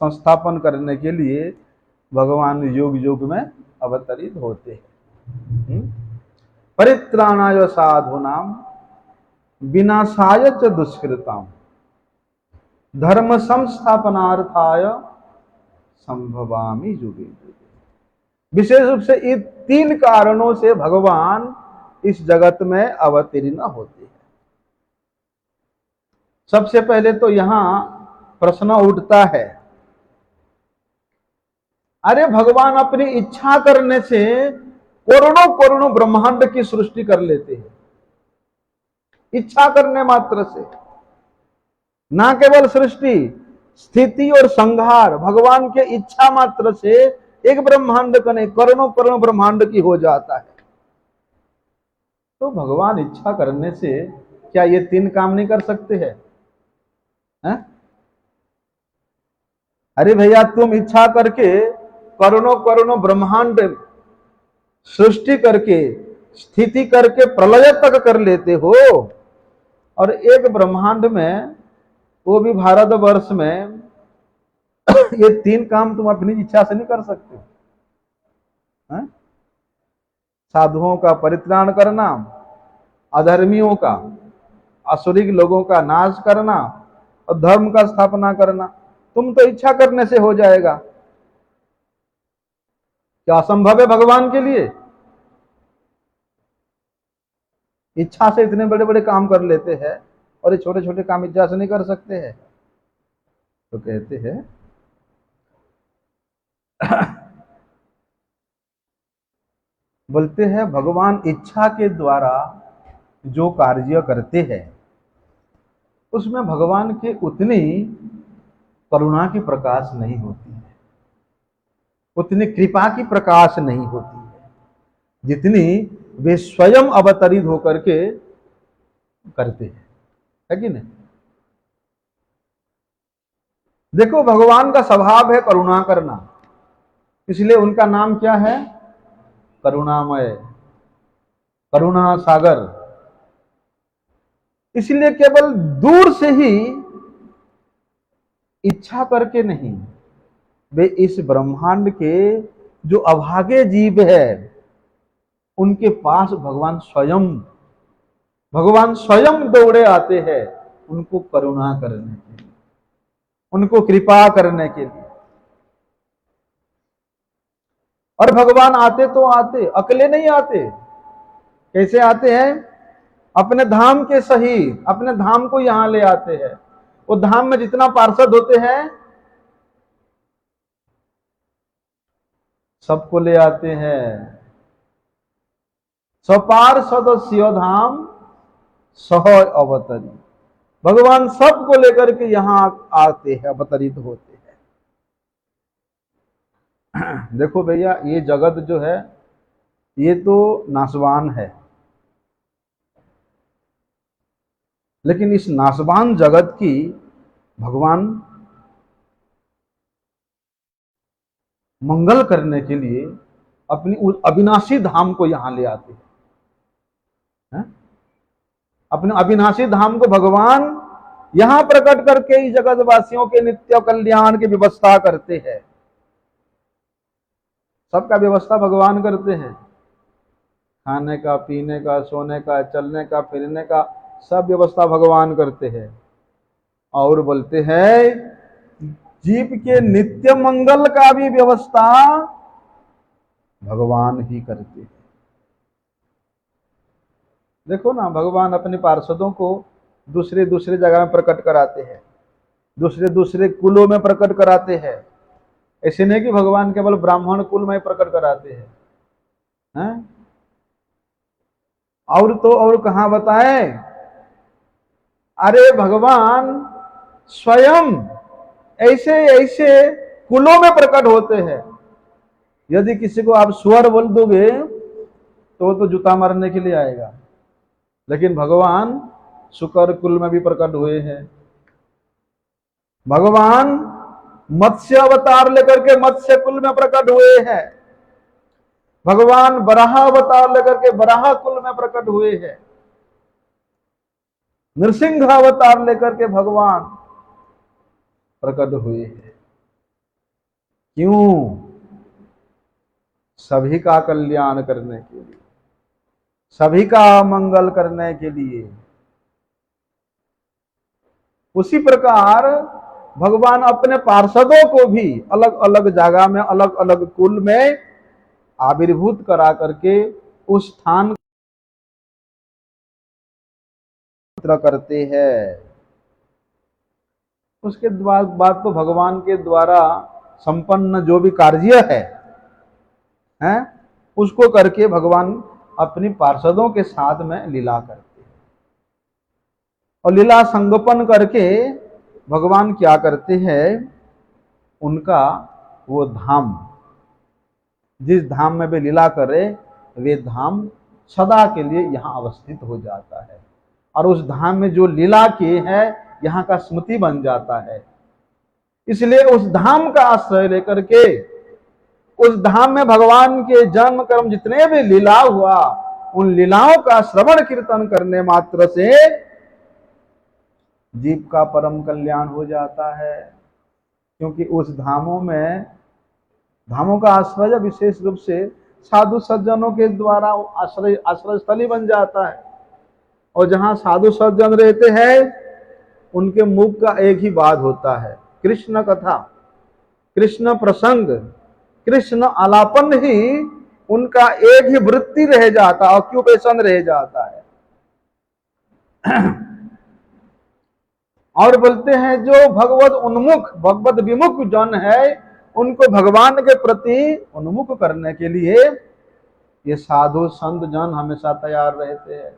संस्थापन करने के लिए भगवान युग युग में अवतरित होते हैं। परित्राणाय साधूनाम विनाशाय च दुष्कृताम धर्म संस्थापनार्थाय संभवामि युगे युगे। विशेष रूप से इन 3 कारणों से भगवान इस जगत में अवतीर्ण होते हैं। सबसे पहले तो यहां प्रश्न उठता है, अरे भगवान अपनी इच्छा करने से करोड़ों करोड़ों ब्रह्मांड की सृष्टि कर लेते हैं, इच्छा करने मात्र से। ना केवल सृष्टि, स्थिति और संहार भगवान के इच्छा मात्र से एक ब्रह्मांड का नहीं, करोड़ों करोड़ों ब्रह्मांड की हो जाता है। तो भगवान इच्छा करने से क्या ये 3 काम नहीं कर सकते हैं? हैं? अरे भैया, तुम इच्छा करके करोड़ों करोड़ों ब्रह्मांड सृष्टि करके स्थिति करके प्रलय तक कर लेते हो, और एक ब्रह्मांड में, वो भी भारतवर्ष में, ये 3 काम तुम अपनी इच्छा से नहीं कर सकते। हैं? साधुओं का परित्राण करना, अधर्मियों का, असुरिक लोगों का नाश करना, और धर्म का स्थापना करना, तुम तो इच्छा करने से हो जाएगा। क्या असंभव है भगवान के लिए? इच्छा से इतने बड़े बड़े काम कर लेते हैं, और ये छोटे छोटे काम इच्छा से नहीं कर सकते हैं। तो कहते हैं बोलते हैं भगवान इच्छा के द्वारा जो कार्य करते हैं, उसमें भगवान के उतनी करुणा की प्रकाश नहीं होती है, उतनी कृपा की प्रकाश नहीं होती है, जितनी वे स्वयं अवतरित होकर के करते हैं, है कि नहीं? देखो, भगवान का स्वभाव है करुणा करना, इसलिए उनका नाम क्या है? करुणामय, करुणा सागर। इसलिए केवल दूर से ही इच्छा करके नहीं, वे इस ब्रह्मांड के जो अभागे जीव है, उनके पास भगवान स्वयं दौड़े आते हैं, उनको करुणा करने के लिए, उनको कृपा करने के लिए। और भगवान आते तो आते, अकेले नहीं आते। कैसे आते हैं? अपने धाम के सहित, अपने धाम को यहां ले आते हैं। वो धाम में जितना पार्षद होते हैं, सबको ले आते हैं। सपार्षद स्यो धाम सह अवतरी। भगवान सबको लेकर के यहां आते हैं, अवतरित होते हैं। देखो भैया, ये जगत जो है, ये तो नाशवान है, लेकिन इस नाशवान जगत की भगवान मंगल करने के लिए अपनी उस अविनाशी धाम को यहां ले आते हैं। अपने अविनाशी धाम को भगवान यहां प्रकट करके इस जगत वासियों के नित्य कल्याण की व्यवस्था करते हैं। सबका व्यवस्था भगवान करते हैं, खाने का, पीने का, सोने का, चलने का, फिरने का, सब व्यवस्था भगवान करते हैं। और बोलते हैं जीव के नित्य मंगल का भी व्यवस्था भगवान ही करते हैं। देखो ना, भगवान अपने पार्षदों को दूसरे दूसरे जगह में प्रकट कराते हैं, दूसरे दूसरे कुलों में प्रकट कराते हैं। ऐसे नहीं कि भगवान केवल ब्राह्मण कुल में प्रकट कराते हैं? और तो और कहां बताएं? अरे भगवान स्वयं ऐसे ऐसे कुलों में प्रकट होते हैं। यदि किसी को आप सुअर बोल दोगे तो जूता मारने के लिए आएगा, लेकिन भगवान शुकर कुल में भी प्रकट हुए हैं। भगवान मत्स्य अवतार लेकर के मत्स्य कुल में प्रकट हुए हैं। भगवान बराह अवतार लेकर के बराह कुल में प्रकट हुए हैं। नृसिंह अवतार लेकर के भगवान प्रकट हुए हैं। क्यों? सभी का कल्याण करने के लिए, सभी का मंगल करने के लिए। उसी प्रकार भगवान अपने पार्षदों को भी अलग अलग जगह में, अलग अलग कुल में आविर्भूत करा करके उस स्थान करते हैं। उसके बाद तो भगवान के द्वारा संपन्न जो भी कार्य है उसको करके भगवान अपनी पार्षदों के साथ में लीला करते हैं। और लीला संगोपन करके भगवान क्या करते हैं? उनका वो धाम, जिस धाम में वे लीला करे, वे धाम सदा के लिए यहाँ अवस्थित हो जाता है। और उस धाम में जो लीला किए हैं, यहाँ का स्मृति बन जाता है। इसलिए उस धाम का आश्रय लेकर के, उस धाम में भगवान के जन्म कर्म जितने भी लीला हुआ, उन लीलाओं का श्रवण कीर्तन करने मात्र से जीव का परम कल्याण हो जाता है। क्योंकि उस धामों का आश्रय विशेष रूप से साधु सज्जनों के द्वारा आश्रय स्थली बन जाता है। और जहां साधु सज्जन रहते हैं, उनके मुख का एक ही बात होता है, कृष्ण कथा, कृष्ण प्रसंग, कृष्ण आलापन ही उनका एक ही वृत्ति रह जाता, ऑक्यूपेशन रह जाता है। और बोलते हैं जो भगवत उन्मुख, भगवत विमुख जन है, उनको भगवान के प्रति उन्मुख करने के लिए ये साधु संत जन हमेशा तैयार रहते हैं।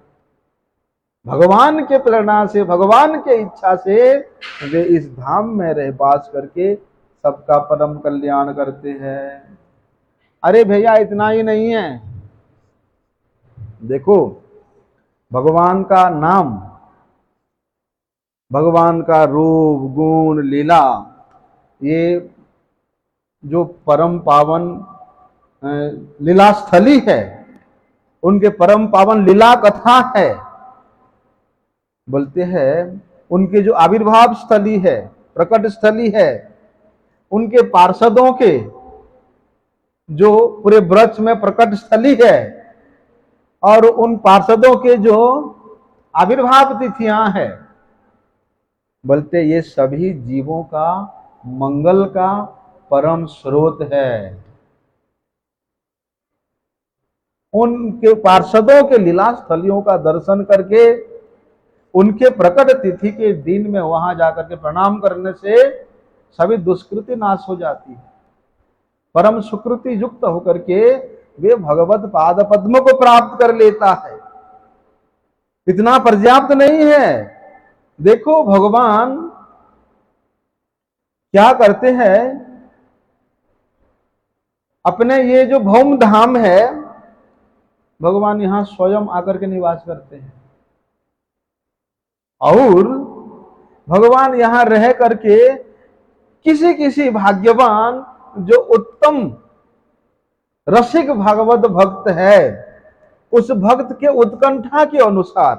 भगवान के प्रेरणा से, भगवान के इच्छा से वे इस धाम में रह वास करके सबका परम कल्याण करते हैं। अरे भैया, इतना ही नहीं है, देखो भगवान का नाम, भगवान का रूप, गुण, लीला, ये जो परम पावन लीला स्थली है, उनके परम पावन लीला कथा है, बोलते हैं उनके जो आविर्भाव स्थली है, प्रकट स्थली है, उनके पार्षदों के जो पूरे ब्रज में प्रकट स्थली है, और उन पार्षदों के जो आविर्भाव तिथियां हैं, बोलते ये सभी जीवों का मंगल का परम स्रोत है। उनके पार्षदों के लीला स्थलियों का दर्शन करके, उनके प्रकट तिथि के दिन में वहां जाकर के प्रणाम करने से सभी दुष्कृति नाश हो जाती है। परम सुकृति युक्त होकर के वे भगवत पाद पद्म को प्राप्त कर लेता है। इतना पर्याप्त नहीं है, देखो भगवान क्या करते हैं, अपने ये जो भौम धाम है, भगवान यहां स्वयं आकर के निवास करते हैं। और भगवान यहां रह करके किसी किसी भाग्यवान जो उत्तम रसिक भागवत भक्त है, उस भक्त के उत्कंठा के अनुसार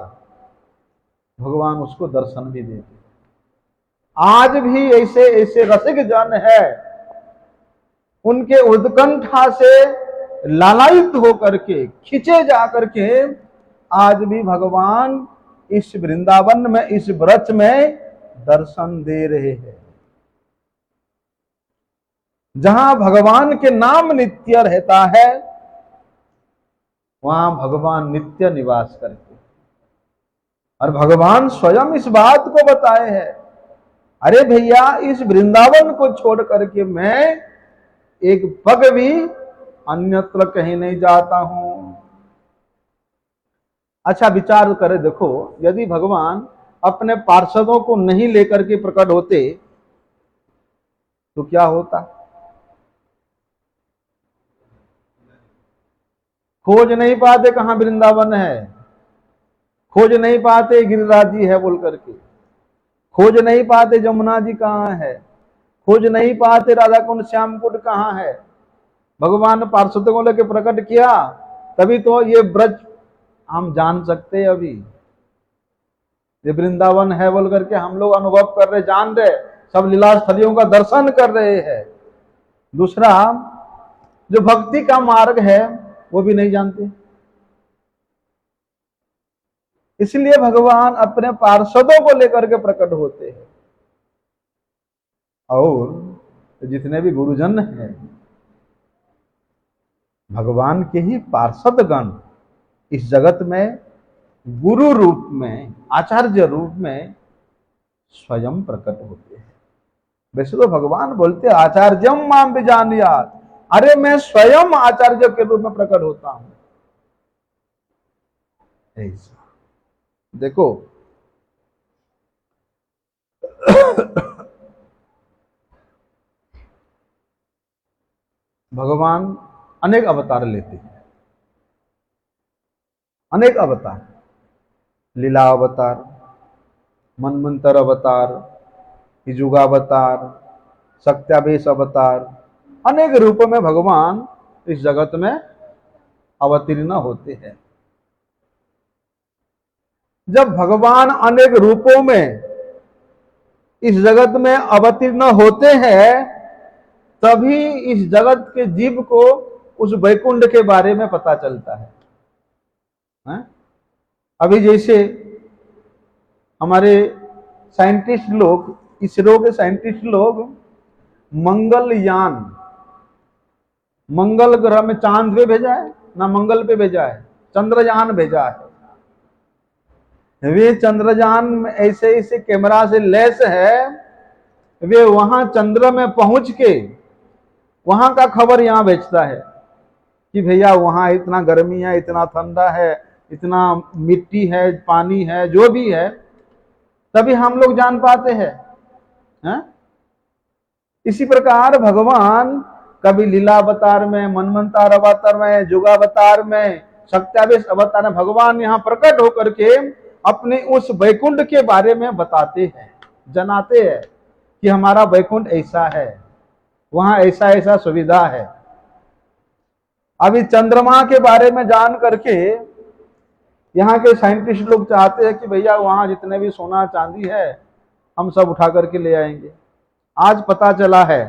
भगवान उसको दर्शन भी देते। आज भी ऐसे ऐसे रसिक जन है, उनके उत्कंठा से लालायित होकर के, खिंचे जा करके आज भी भगवान इस वृंदावन में, इस व्रज में दर्शन दे रहे हैं। जहां भगवान के नाम नित्य रहता है, वहां भगवान नित्य निवास करते। और भगवान स्वयं इस बात को बताए हैं, अरे भैया, इस वृंदावन को छोड़ करके मैं एक पग भी अन्यत्र कहीं नहीं जाता हूं। अच्छा विचार करें, देखो यदि भगवान अपने पार्षदों को नहीं लेकर के प्रकट होते तो क्या होता? खोज नहीं पाते कहां वृंदावन है, खोज नहीं पाते गिरिराज जी है बोल करके, खोज नहीं पाते जमुना जी कहां है, खोज नहीं पाते राधा कुंड श्याम कुंड कहां है। भगवान पार्षदों को लेकर प्रकट किया, तभी तो ये ब्रज हम जान सकते हैं। अभी ये वृंदावन है बोल करके हम लोग अनुभव कर रहे, जान रहे, सब लीला स्थलियों का दर्शन कर रहे हैं। दूसरा जो भक्ति का मार्ग है वो भी नहीं जानते। इसलिए भगवान अपने पार्षदों को लेकर के प्रकट होते हैं। और जितने भी गुरुजन हैं, भगवान के ही पार्षद गण इस जगत में गुरु रूप में, आचार्य रूप में स्वयं प्रकट होते हैं। वैसे तो भगवान बोलते आचार्यम माम विजानीयात्, अरे मैं स्वयं आचार्य के रूप में प्रकट होता हूं। ऐसा देखो भगवान अनेक अवतार लेते हैं, अनेक अवतार, लीला अवतार, मनमंतर अवतार, युगावतार, सत्यावेश अवतार, अनेक रूपों में भगवान इस जगत में अवतीर्ण होते हैं। जब भगवान अनेक रूपों में इस जगत में अवतीर्ण होते हैं, तभी इस जगत के जीव को उस वैकुंठ के बारे में पता चलता है। अभी जैसे हमारे साइंटिस्ट लोग, इसरो के साइंटिस्ट लोग मंगलयान, मंगल ग्रह में चांद पे भेजा है ना, मंगल पे भेजा है, चंद्रयान भेजा है। वे चंद्रयान में ऐसे ऐसे कैमरा से लैस है, वे वहां चंद्र में पहुंच के वहां का खबर यहां भेजता है कि भैया वहां इतना गर्मी है, इतना ठंडा है, इतना मिट्टी है, पानी है, जो भी है, तभी हम लोग जान पाते हैं। इसी प्रकार भगवान कभी लीला अवतार में, मनमंतर अवतार में, युगावतार में, सत्यावेश अवतार में भगवान यहाँ प्रकट होकर के अपने उस वैकुंठ के बारे में बताते हैं, जनाते हैं कि हमारा वैकुंठ ऐसा है, वहां ऐसा ऐसा सुविधा है। अभी चंद्रमा के बारे में जान करके यहाँ के साइंटिस्ट लोग चाहते हैं कि भैया वहां जितने भी सोना चांदी है हम सब उठा करके ले आएंगे। आज पता चला है,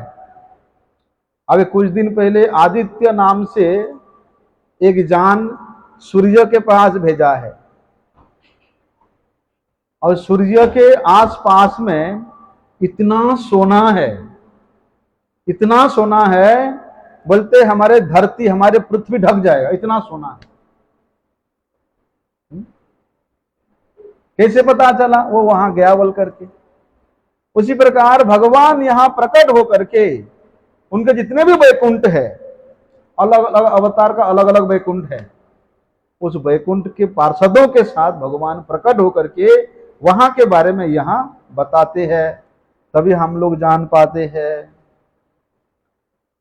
अभी कुछ दिन पहले आदित्य नाम से एक यान सूर्य के पास भेजा है, और सूर्य के आसपास में इतना सोना है, इतना सोना है, बोलते हमारे धरती, हमारे पृथ्वी ढक जाएगा, इतना सोना है। कैसे पता चला? वो वहां गया बोल करके। उसी प्रकार भगवान यहां प्रकट होकर के उनके जितने भी वैकुंठ है, अलग अलग अवतार का अलग अलग वैकुंठ है, उस वैकुंठ के पार्षदों के साथ भगवान प्रकट होकर के वहां के बारे में यहां बताते हैं, तभी हम लोग जान पाते हैं।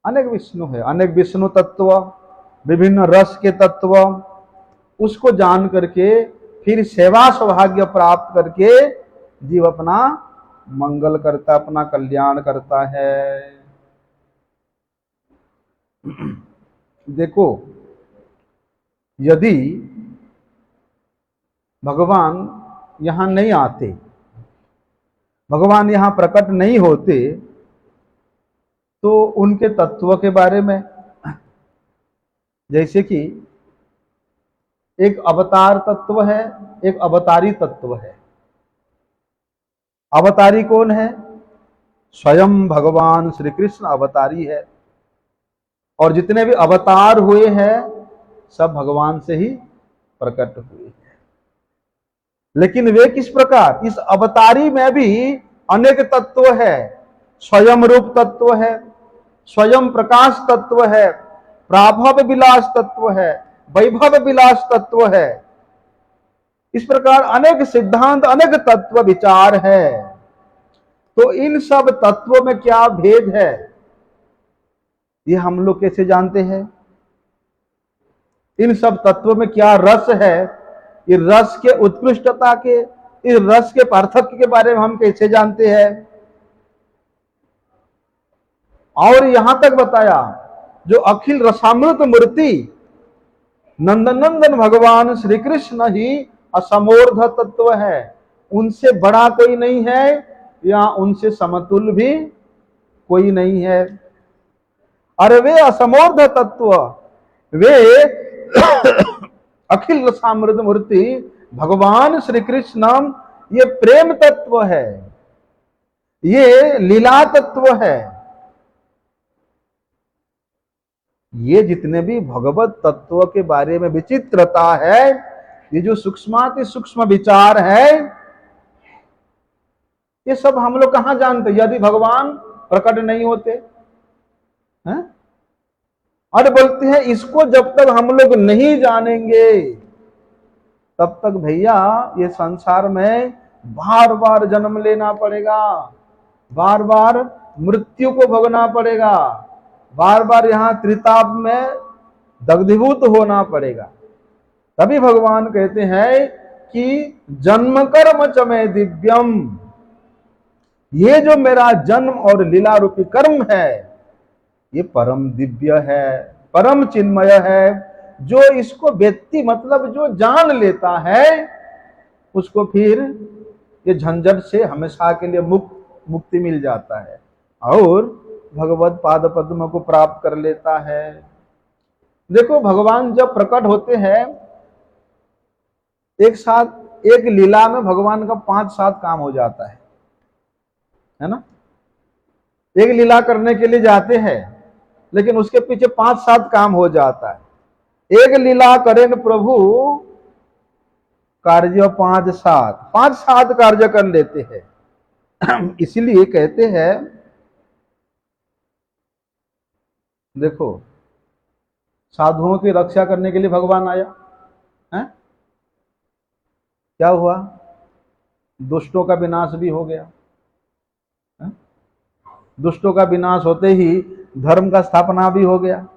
अनेक विष्णु है, अनेक विष्णु तत्व, विभिन्न रस के तत्व, उसको जान करके फिर सेवा सौभाग्य प्राप्त करके जीव अपना मंगल करता, अपना कल्याण करता है। देखो, यदि भगवान यहां नहीं आते, भगवान यहां प्रकट नहीं होते, तो उनके तत्व के बारे में, जैसे कि एक अवतार तत्व है, एक अवतारी तत्व है। अवतारी कौन है? स्वयं भगवान श्री कृष्ण अवतारी है, और जितने भी अवतार हुए हैं सब भगवान से ही प्रकट हुए हैं। लेकिन वे किस प्रकार? इस अवतारी में भी अनेक तत्व है। स्वयं रूप तत्व है, स्वयं प्रकाश तत्व है, प्राभव विलास तत्व है, वैभव विलास तत्व है। इस प्रकार अनेक सिद्धांत, अनेक तत्व विचार है। तो इन सब तत्वों में क्या भेद है, ये हम लोग कैसे जानते हैं? इन सब तत्वों में क्या रस है, ये रस के उत्कृष्टता के, इस रस के पार्थक्य के बारे में हम कैसे जानते हैं? और यहां तक बताया, जो अखिल रसामृत मूर्ति नंदनंदन भगवान श्री कृष्ण ही असमोर्ध तत्व है, उनसे बड़ा कोई नहीं है, या उनसे समतुल्य भी कोई नहीं है। अरे वे असमोर्ध तत्व, वे अखिल रसामृत मूर्ति भगवान श्री कृष्ण, ये प्रेम तत्व है, ये लीला तत्व है। ये जितने भी भगवत तत्व के बारे में विचित्रता है, ये जो सूक्ष्माति सूक्ष्म विचार है, ये सब हम लोग कहां जानते यदि भगवान प्रकट नहीं होते हैं? और बोलते हैं इसको जब तक हम लोग नहीं जानेंगे, तब तक भैया ये संसार में बार बार जन्म लेना पड़ेगा, बार बार मृत्यु को भोगना पड़ेगा, बार बार यहां त्रिताप में दग्धीभूत होना पड़ेगा। तभी भगवान कहते हैं कि जन्म कर्म च मे दिव्यम, ये जो मेरा जन्म और लीला रूपी कर्म है ये परम दिव्य है, परम चिन्मय है। जो इसको व्यक्ति मतलब जो जान लेता है उसको फिर ये झंझट से हमेशा के लिए मुक्ति मिल जाता है और भगवत पाद पद्म को प्राप्त कर लेता है। देखो भगवान जब प्रकट होते हैं एक साथ एक लीला में भगवान का 5-7 काम हो जाता है ना। एक लीला करने के लिए जाते हैं लेकिन उसके पीछे 5-7 काम हो जाता है। एक लीला करें प्रभु कार्य 5-7 कार्य कर लेते हैं। इसीलिए कहते हैं देखो साधुओं की रक्षा करने के लिए भगवान आया है, क्या हुआ, दुष्टों का विनाश भी हो गया है? दुष्टों का विनाश होते ही धर्म का स्थापना भी हो गया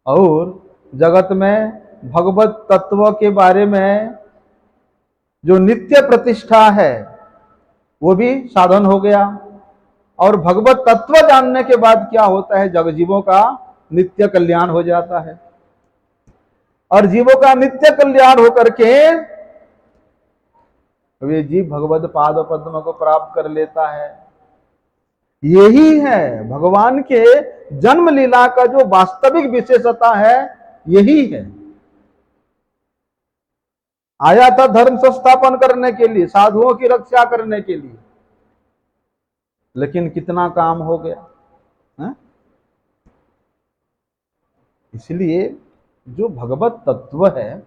और जगत में भगवत तत्व के बारे में जो नित्य प्रतिष्ठा है वो भी साधन हो गया। और भगवत तत्व जानने के बाद क्या होता है, जगजीवों का नित्य कल्याण हो जाता है और जीवों का नित्य कल्याण होकर के वे जीव भगवत पाद पद्म को प्राप्त कर लेता है। यही है भगवान के जन्म लीला का जो वास्तविक विशेषता है, यही है। आया था धर्म संस्थापन करने के लिए, साधुओं की रक्षा करने के लिए, लेकिन कितना काम हो गया है? इसलिए जो भगवत तत्व है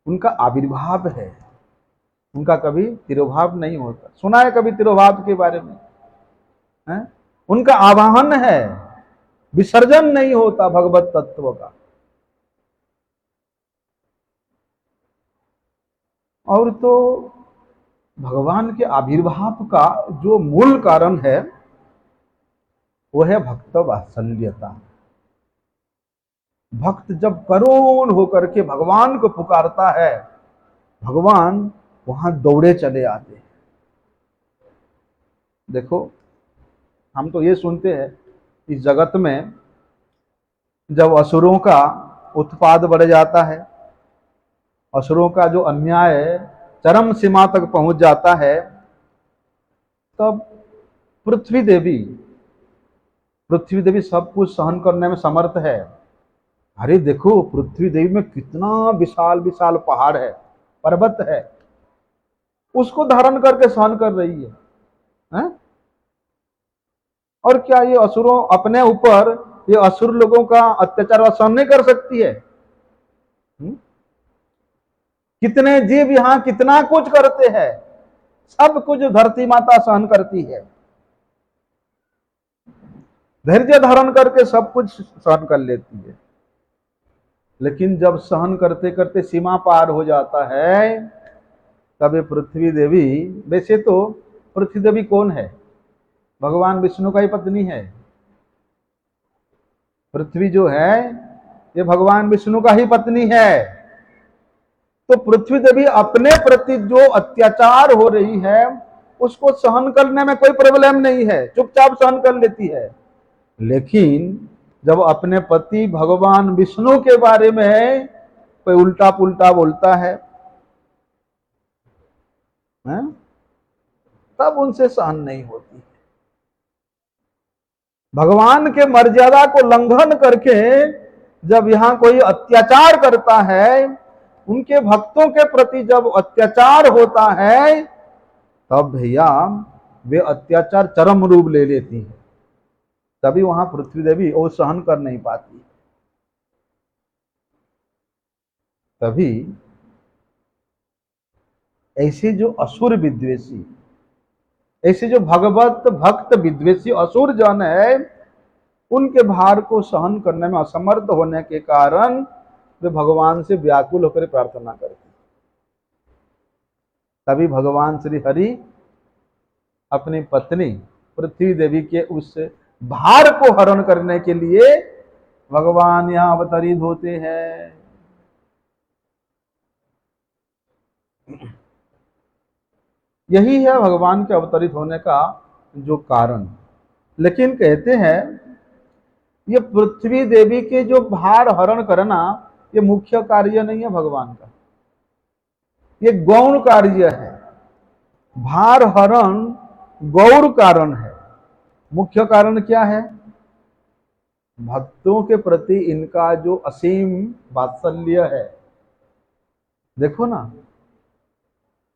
उनका आविर्भाव है, उनका कभी तिरोभाव नहीं होता। सुना है कभी तिरोभाव के बारे में है? उनका आवाहन है, विसर्जन नहीं होता भगवत तत्व का। और तो भगवान के आविर्भाव का जो मूल कारण है वो है भक्त वात्सल्यता। भक्त जब करुण होकर के भगवान को पुकारता है, भगवान वहां दौड़े चले आते हैं। देखो हम तो ये सुनते हैं इस जगत में जब असुरों का उत्पाद बढ़ जाता है, असुरों का जो अन्याय चरम सीमा तक पहुंच जाता है, तब पृथ्वी देवी सब कुछ सहन करने में समर्थ है। अरे देखो पृथ्वी देवी में कितना विशाल विशाल पहाड़ है, पर्वत है, उसको धारण करके सहन कर रही है? और क्या ये असुरों अपने ऊपर ये असुर लोगों का अत्याचार सहन नहीं कर सकती है? कितने जीव यहां कितना कुछ करते हैं, सब कुछ धरती माता सहन करती है, धैर्य धारण करके सब कुछ सहन कर लेती है। लेकिन जब सहन करते करते सीमा पार हो जाता है तब ये पृथ्वी देवी, वैसे तो पृथ्वी देवी कौन है, भगवान विष्णु का ही पत्नी है। पृथ्वी जो है ये भगवान विष्णु का ही पत्नी है। तो पृथ्वी देवी अपने प्रति जो अत्याचार हो रही है उसको सहन करने में कोई प्रॉब्लम नहीं है, चुपचाप सहन कर लेती है। लेकिन जब अपने पति भगवान विष्णु के बारे में कोई उल्टा पुल्टा बोलता है तब उनसे सहन नहीं होती। भगवान के मर्यादा को लंघन करके जब यहां कोई अत्याचार करता है, उनके भक्तों के प्रति जब अत्याचार होता है, तब भैया वे अत्याचार चरम रूप ले लेती है। तभी वहां पृथ्वी देवी वो सहन कर नहीं पाती। तभी ऐसे जो असुर विद्वेषी, ऐसे जो भगवत भक्त विद्वेषी असुर जन है, उनके भार को सहन करने में असमर्थ होने के कारण वे भगवान से व्याकुल होकर प्रार्थना करते। तभी भगवान श्री हरि अपनी पत्नी पृथ्वी देवी के उस भार को हरण करने के लिए भगवान यहां अवतरित होते हैं। यही है भगवान के अवतरित होने का जो कारण। लेकिन कहते हैं ये पृथ्वी देवी के जो भार हरण करना ये मुख्य कार्य नहीं है भगवान का, ये गौण कार्य है। भार हरण गौर कारण है। मुख्य कारण क्या है? भक्तों के प्रति इनका जो असीम वात्सल्य है। देखो ना,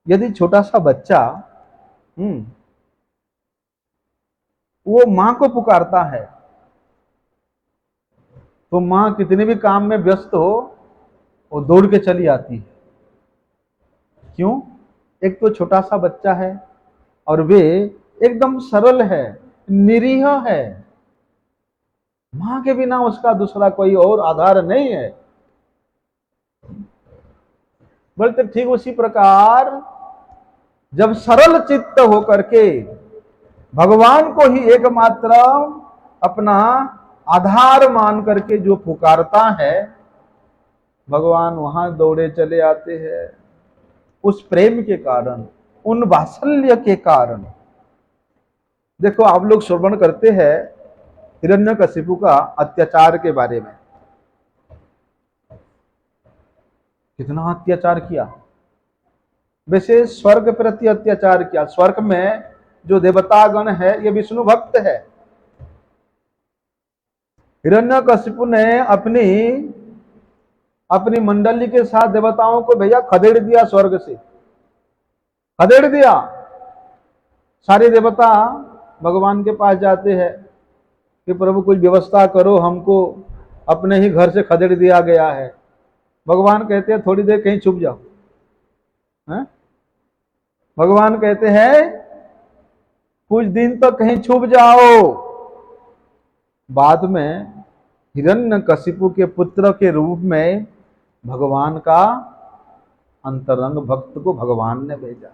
यदि छोटा सा बच्चा वो मां को पुकारता है तो मां कितने भी काम में व्यस्त हो वो दौड़ के चली आती है। क्यों? एक तो छोटा सा बच्चा है और वे एकदम सरल है, निरीह है। मां के बिना उसका दूसरा कोई और आधार नहीं है। बोलते ठीक उसी प्रकार जब सरल चित्त होकर के भगवान को ही एकमात्र अपना आधार मान करके जो पुकारता है, भगवान वहां दौड़े चले आते हैं। उस प्रेम के कारण, उन वात्सल्य के कारण। देखो आप लोग श्रवण करते हैं हिरण्यकशिपु का अत्याचार के बारे में। कितना अत्याचार किया। वैसे स्वर्ग प्रति अत्याचार किया। स्वर्ग में जो देवतागण है ये विष्णु भक्त है। हिरण्यकशिपु ने अपनी मंडली के साथ देवताओं को भैया खदेड़ दिया, स्वर्ग से खदेड़ दिया। सारे देवता भगवान के पास जाते हैं कि प्रभु कुछ व्यवस्था करो, हमको अपने ही घर से खदेड़ दिया गया है। भगवान कहते हैं थोड़ी देर कहीं छुप जाओ। भगवान कहते हैं कुछ दिन तो कहीं छुप जाओ। बाद में हिरण्यकशिपु के पुत्र के रूप में भगवान का अंतरंग भक्त को भगवान ने भेजा।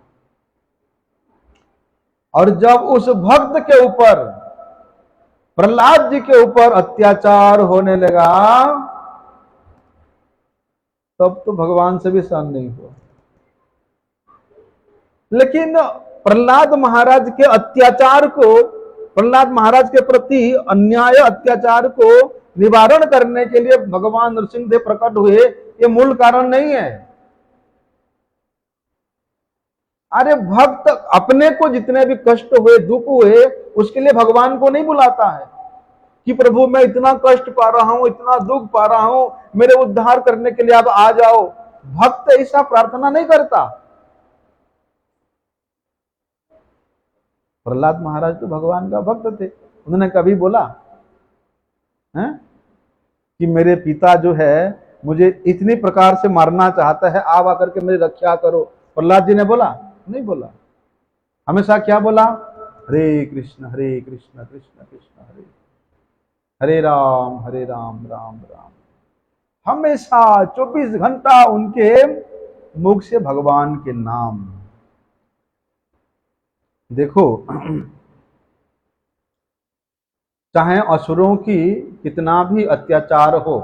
और जब उस भक्त के ऊपर, प्रहलाद जी के ऊपर अत्याचार होने लगा, तब तो भगवान से भी सहन नहीं हुआ। लेकिन प्रहलाद महाराज के अत्याचार को, प्रहलाद महाराज के प्रति अन्याय अत्याचार को निवारण करने के लिए भगवान नृसिंहदेव प्रकट हुए, ये मूल कारण नहीं है। अरे भक्त अपने को जितने भी कष्ट हुए, दुख हुए, उसके लिए भगवान को नहीं बुलाता है कि प्रभु मैं इतना कष्ट पा रहा हूं, इतना दुख पा रहा हूं, मेरे उद्धार करने के लिए आप आ जाओ। भक्त ऐसा प्रार्थना नहीं करता। प्रहलाद महाराज तो भगवान का भक्त थे। उन्होंने कभी बोला है कि मेरे पिता जो है मुझे इतनी प्रकार से मारना चाहता है, आप आकर के मेरी रक्षा करो? प्रहलाद जी ने बोला? नहीं बोला। हमेशा क्या बोला? हरे कृष्ण कृष्ण कृष्ण हरे हरे, राम राम राम। हमेशा 24 घंटा उनके मुख से भगवान के नाम। देखो चाहे असुरों की कितना भी अत्याचार हो,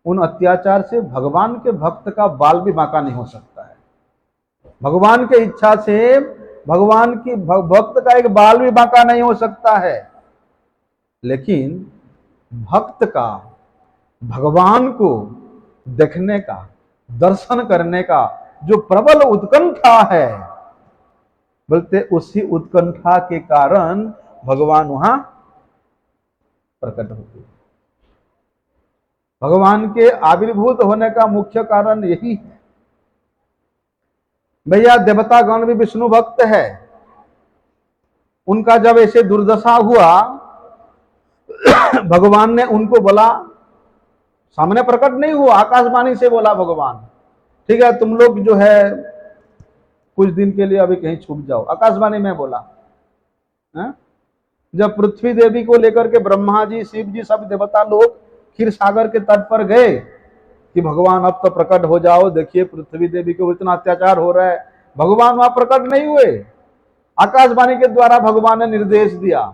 उन अत्याचार से भगवान के भक्त का बाल भी बांका नहीं हो सकता है। भगवान के इच्छा से भगवान की भक्त का एक बाल भी बांका नहीं हो सकता है। लेकिन भक्त का भगवान को देखने का, दर्शन करने का जो प्रबल उत्कंठा है, बोलते उसी उत्कंठा के कारण भगवान वहां प्रकट होते। भगवान के आविर्भूत होने का मुख्य कारण यही है। भैया देवतागण भी विष्णु भक्त है। उनका जब ऐसे दुर्दशा हुआ, भगवान ने उनको बोला, सामने प्रकट नहीं हुआ, आकाशवाणी से बोला भगवान, ठीक है तुम लोग जो है कुछ दिन के लिए अभी कहीं छुप जाओ। आकाशवाणी में बोला। जब पृथ्वी देवी को लेकर के ब्रह्मा जी, शिव जी, सब देवता लोग क्षीर सागर के तट पर गए कि भगवान अब तो प्रकट हो जाओ, देखिए पृथ्वी देवी को इतना अत्याचार हो रहा है। भगवान वहां प्रकट नहीं हुए। आकाशवाणी के द्वारा भगवान ने निर्देश दिया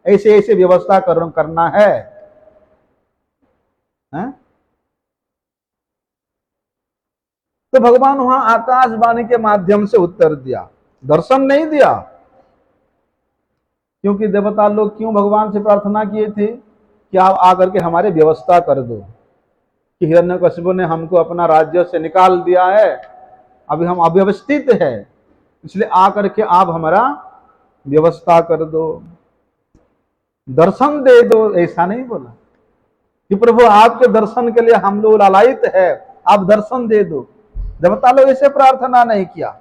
ऐसे ऐसे व्यवस्था करना है। तो भगवान वहां आकाशवाणी के माध्यम से उत्तर दिया, दर्शन नहीं दिया। क्योंकि देवता लोग क्यों भगवान से प्रार्थना किए थे कि आप आकर के हमारे व्यवस्था कर दो, कि हिरण्यकशिपु ने हमको अपना राज्य से निकाल दिया है, अभी हम अव्यवस्थित है, इसलिए आकर के आप हमारा व्यवस्था कर दो, दर्शन दे दो। ऐसा नहीं बोला कि प्रभु आपके दर्शन के लिए हम लोग लालायित है, आप दर्शन दे दो। देवता लोग ऐसे प्रार्थना नहीं किया।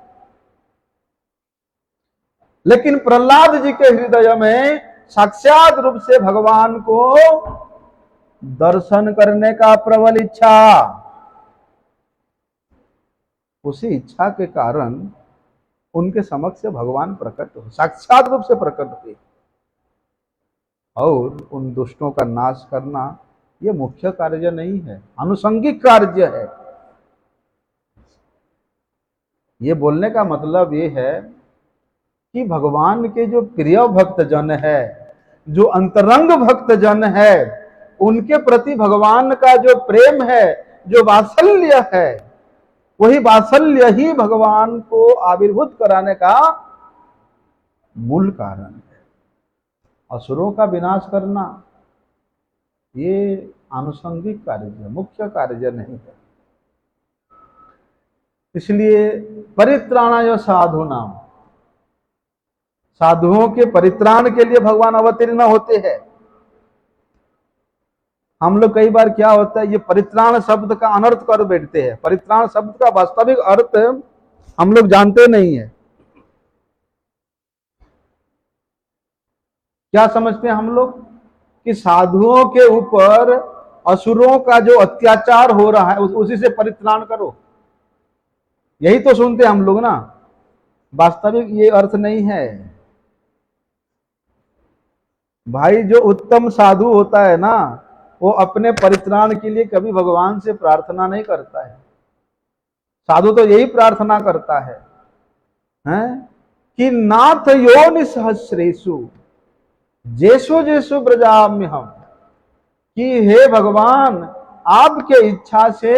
लेकिन प्रहलाद जी के हृदय में साक्षात रूप से भगवान को दर्शन करने का प्रबल इच्छा, उसी इच्छा के कारण उनके समक्ष भगवान प्रकट हो, साक्षात रूप से प्रकट हुए। और उन दुष्टों का नाश करना यह मुख्य कार्य नहीं है, आनुषंगिक कार्य है। ये बोलने का मतलब ये है कि भगवान के जो प्रिय भक्त जन है, जो अंतरंग भक्त जन है, उनके प्रति भगवान का जो प्रेम है, जो वात्सल्य है, वही वात्सल्य ही भगवान को आविर्भूत कराने का मूल कारण है। असुरों का विनाश करना ये आनुषंगिक कार्य है, मुख्य कार्य नहीं है। इसलिए परित्राणाय साधूनाम, साधुओं के परित्राण के लिए भगवान अवतीर्ण होते हैं। हम लोग कई बार क्या होता है, ये परित्राण शब्द का अनर्थ कर बैठते हैं। परित्राण शब्द का वास्तविक अर्थ हम लोग जानते नहीं है। क्या समझते हैं हम लोग कि साधुओं के ऊपर असुरों का जो अत्याचार हो रहा है उसी से परित्राण करो, यही तो सुनते हम लोग ना। वास्तविक ये अर्थ नहीं है भाई। जो उत्तम साधु होता है ना, वो अपने परित्राण के लिए कभी भगवान से प्रार्थना नहीं करता है। साधु तो यही प्रार्थना करता है, हैं? कि नाथ योनि सहस्रेषु जैसो जैसो ब्रजाम्य हम, कि हे भगवान आपके इच्छा से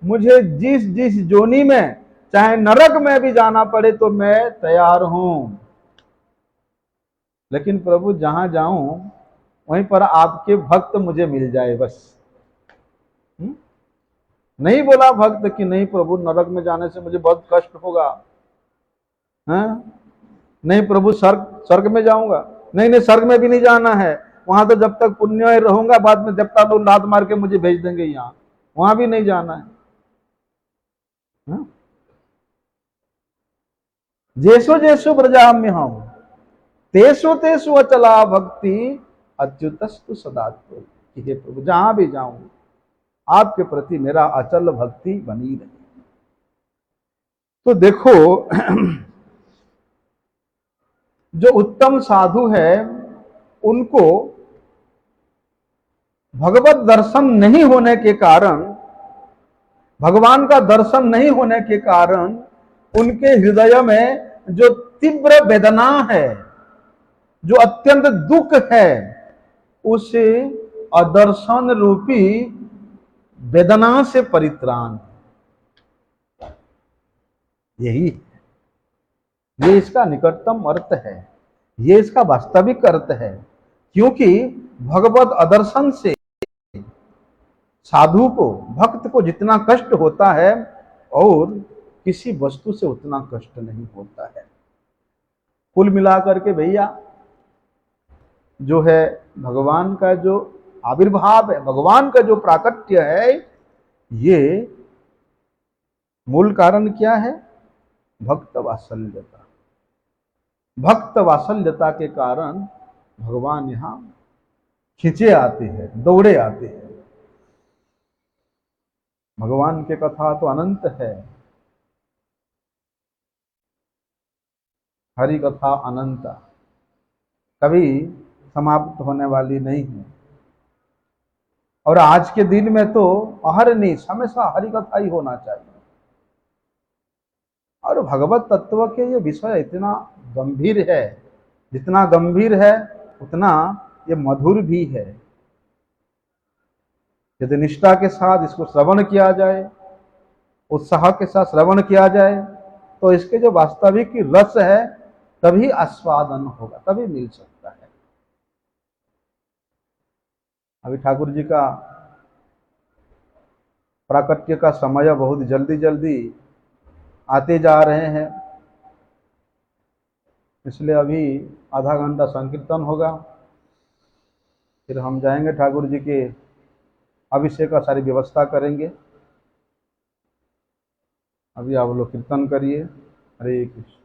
मुझे जिस जिस जोनी में, चाहे नरक में भी जाना पड़े तो मैं तैयार हूं। लेकिन प्रभु जहां जाऊं वहीं पर आपके भक्त मुझे मिल जाए बस। नहीं बोला भक्त कि नहीं प्रभु नरक में जाने से मुझे बहुत कष्ट होगा, हैं? नहीं प्रभु स्वर्ग में जाऊंगा, नहीं नहीं स्वर्ग में भी नहीं जाना है, वहां तो जब तक पुण्य रहूंगा, बाद में देवता लोग लात मार के मुझे भेज देंगे यहाँ, वहां भी नहीं जाना है। जैसो जैसो ब्रजाम्य हम तेसो तेसो अचला भक्ति अच्युतस्तु सदा। हे प्रभु जहां भी जाऊं आपके प्रति मेरा अचल भक्ति बनी रहे। तो देखो जो उत्तम साधु है उनको भगवत दर्शन नहीं होने के कारण, भगवान का दर्शन नहीं होने के कारण उनके हृदय में जो तीव्र वेदना है, जो अत्यंत दुख है, उसे अदर्शन रूपी वेदना से परित्राण, यही ये इसका निकटतम अर्थ है, ये इसका वास्तविक अर्थ है। क्योंकि भगवत अदर्शन से साधु को, भक्त को जितना कष्ट होता है और किसी वस्तु से उतना कष्ट नहीं होता है। कुल मिलाकर के भैया जो है भगवान का जो आविर्भाव है, भगवान का जो प्राकट्य है, ये मूल कारण क्या है? भक्त वात्सल्यता। भक्त वात्सल्यता के कारण भगवान यहां खिंचे आते हैं, दौड़े आते हैं। भगवान के कथा तो अनंत है, हरि कथा अनंत, कभी समाप्त होने वाली नहीं है। और आज के दिन में तो अहरनिश हमेशा हरि कथा ही होना चाहिए। और भगवत तत्व के ये विषय इतना गंभीर है, जितना गंभीर है उतना ये मधुर भी है। यदि निष्ठा के साथ इसको श्रवण किया जाए उत्साह के साथ श्रवण किया जाए तो इसके जो वास्तविक रस है तभी आस्वादन होगा, तभी मिल सकता है। अभी ठाकुर जी का प्राकट्य का समय बहुत जल्दी जल्दी आते जा रहे हैं, इसलिए अभी आधा घंटा संकीर्तन होगा, फिर हम जाएंगे ठाकुर जी के अभिषेक का सारी व्यवस्था करेंगे। अभी आप लोग कीर्तन करिए। हरे कृष्ण।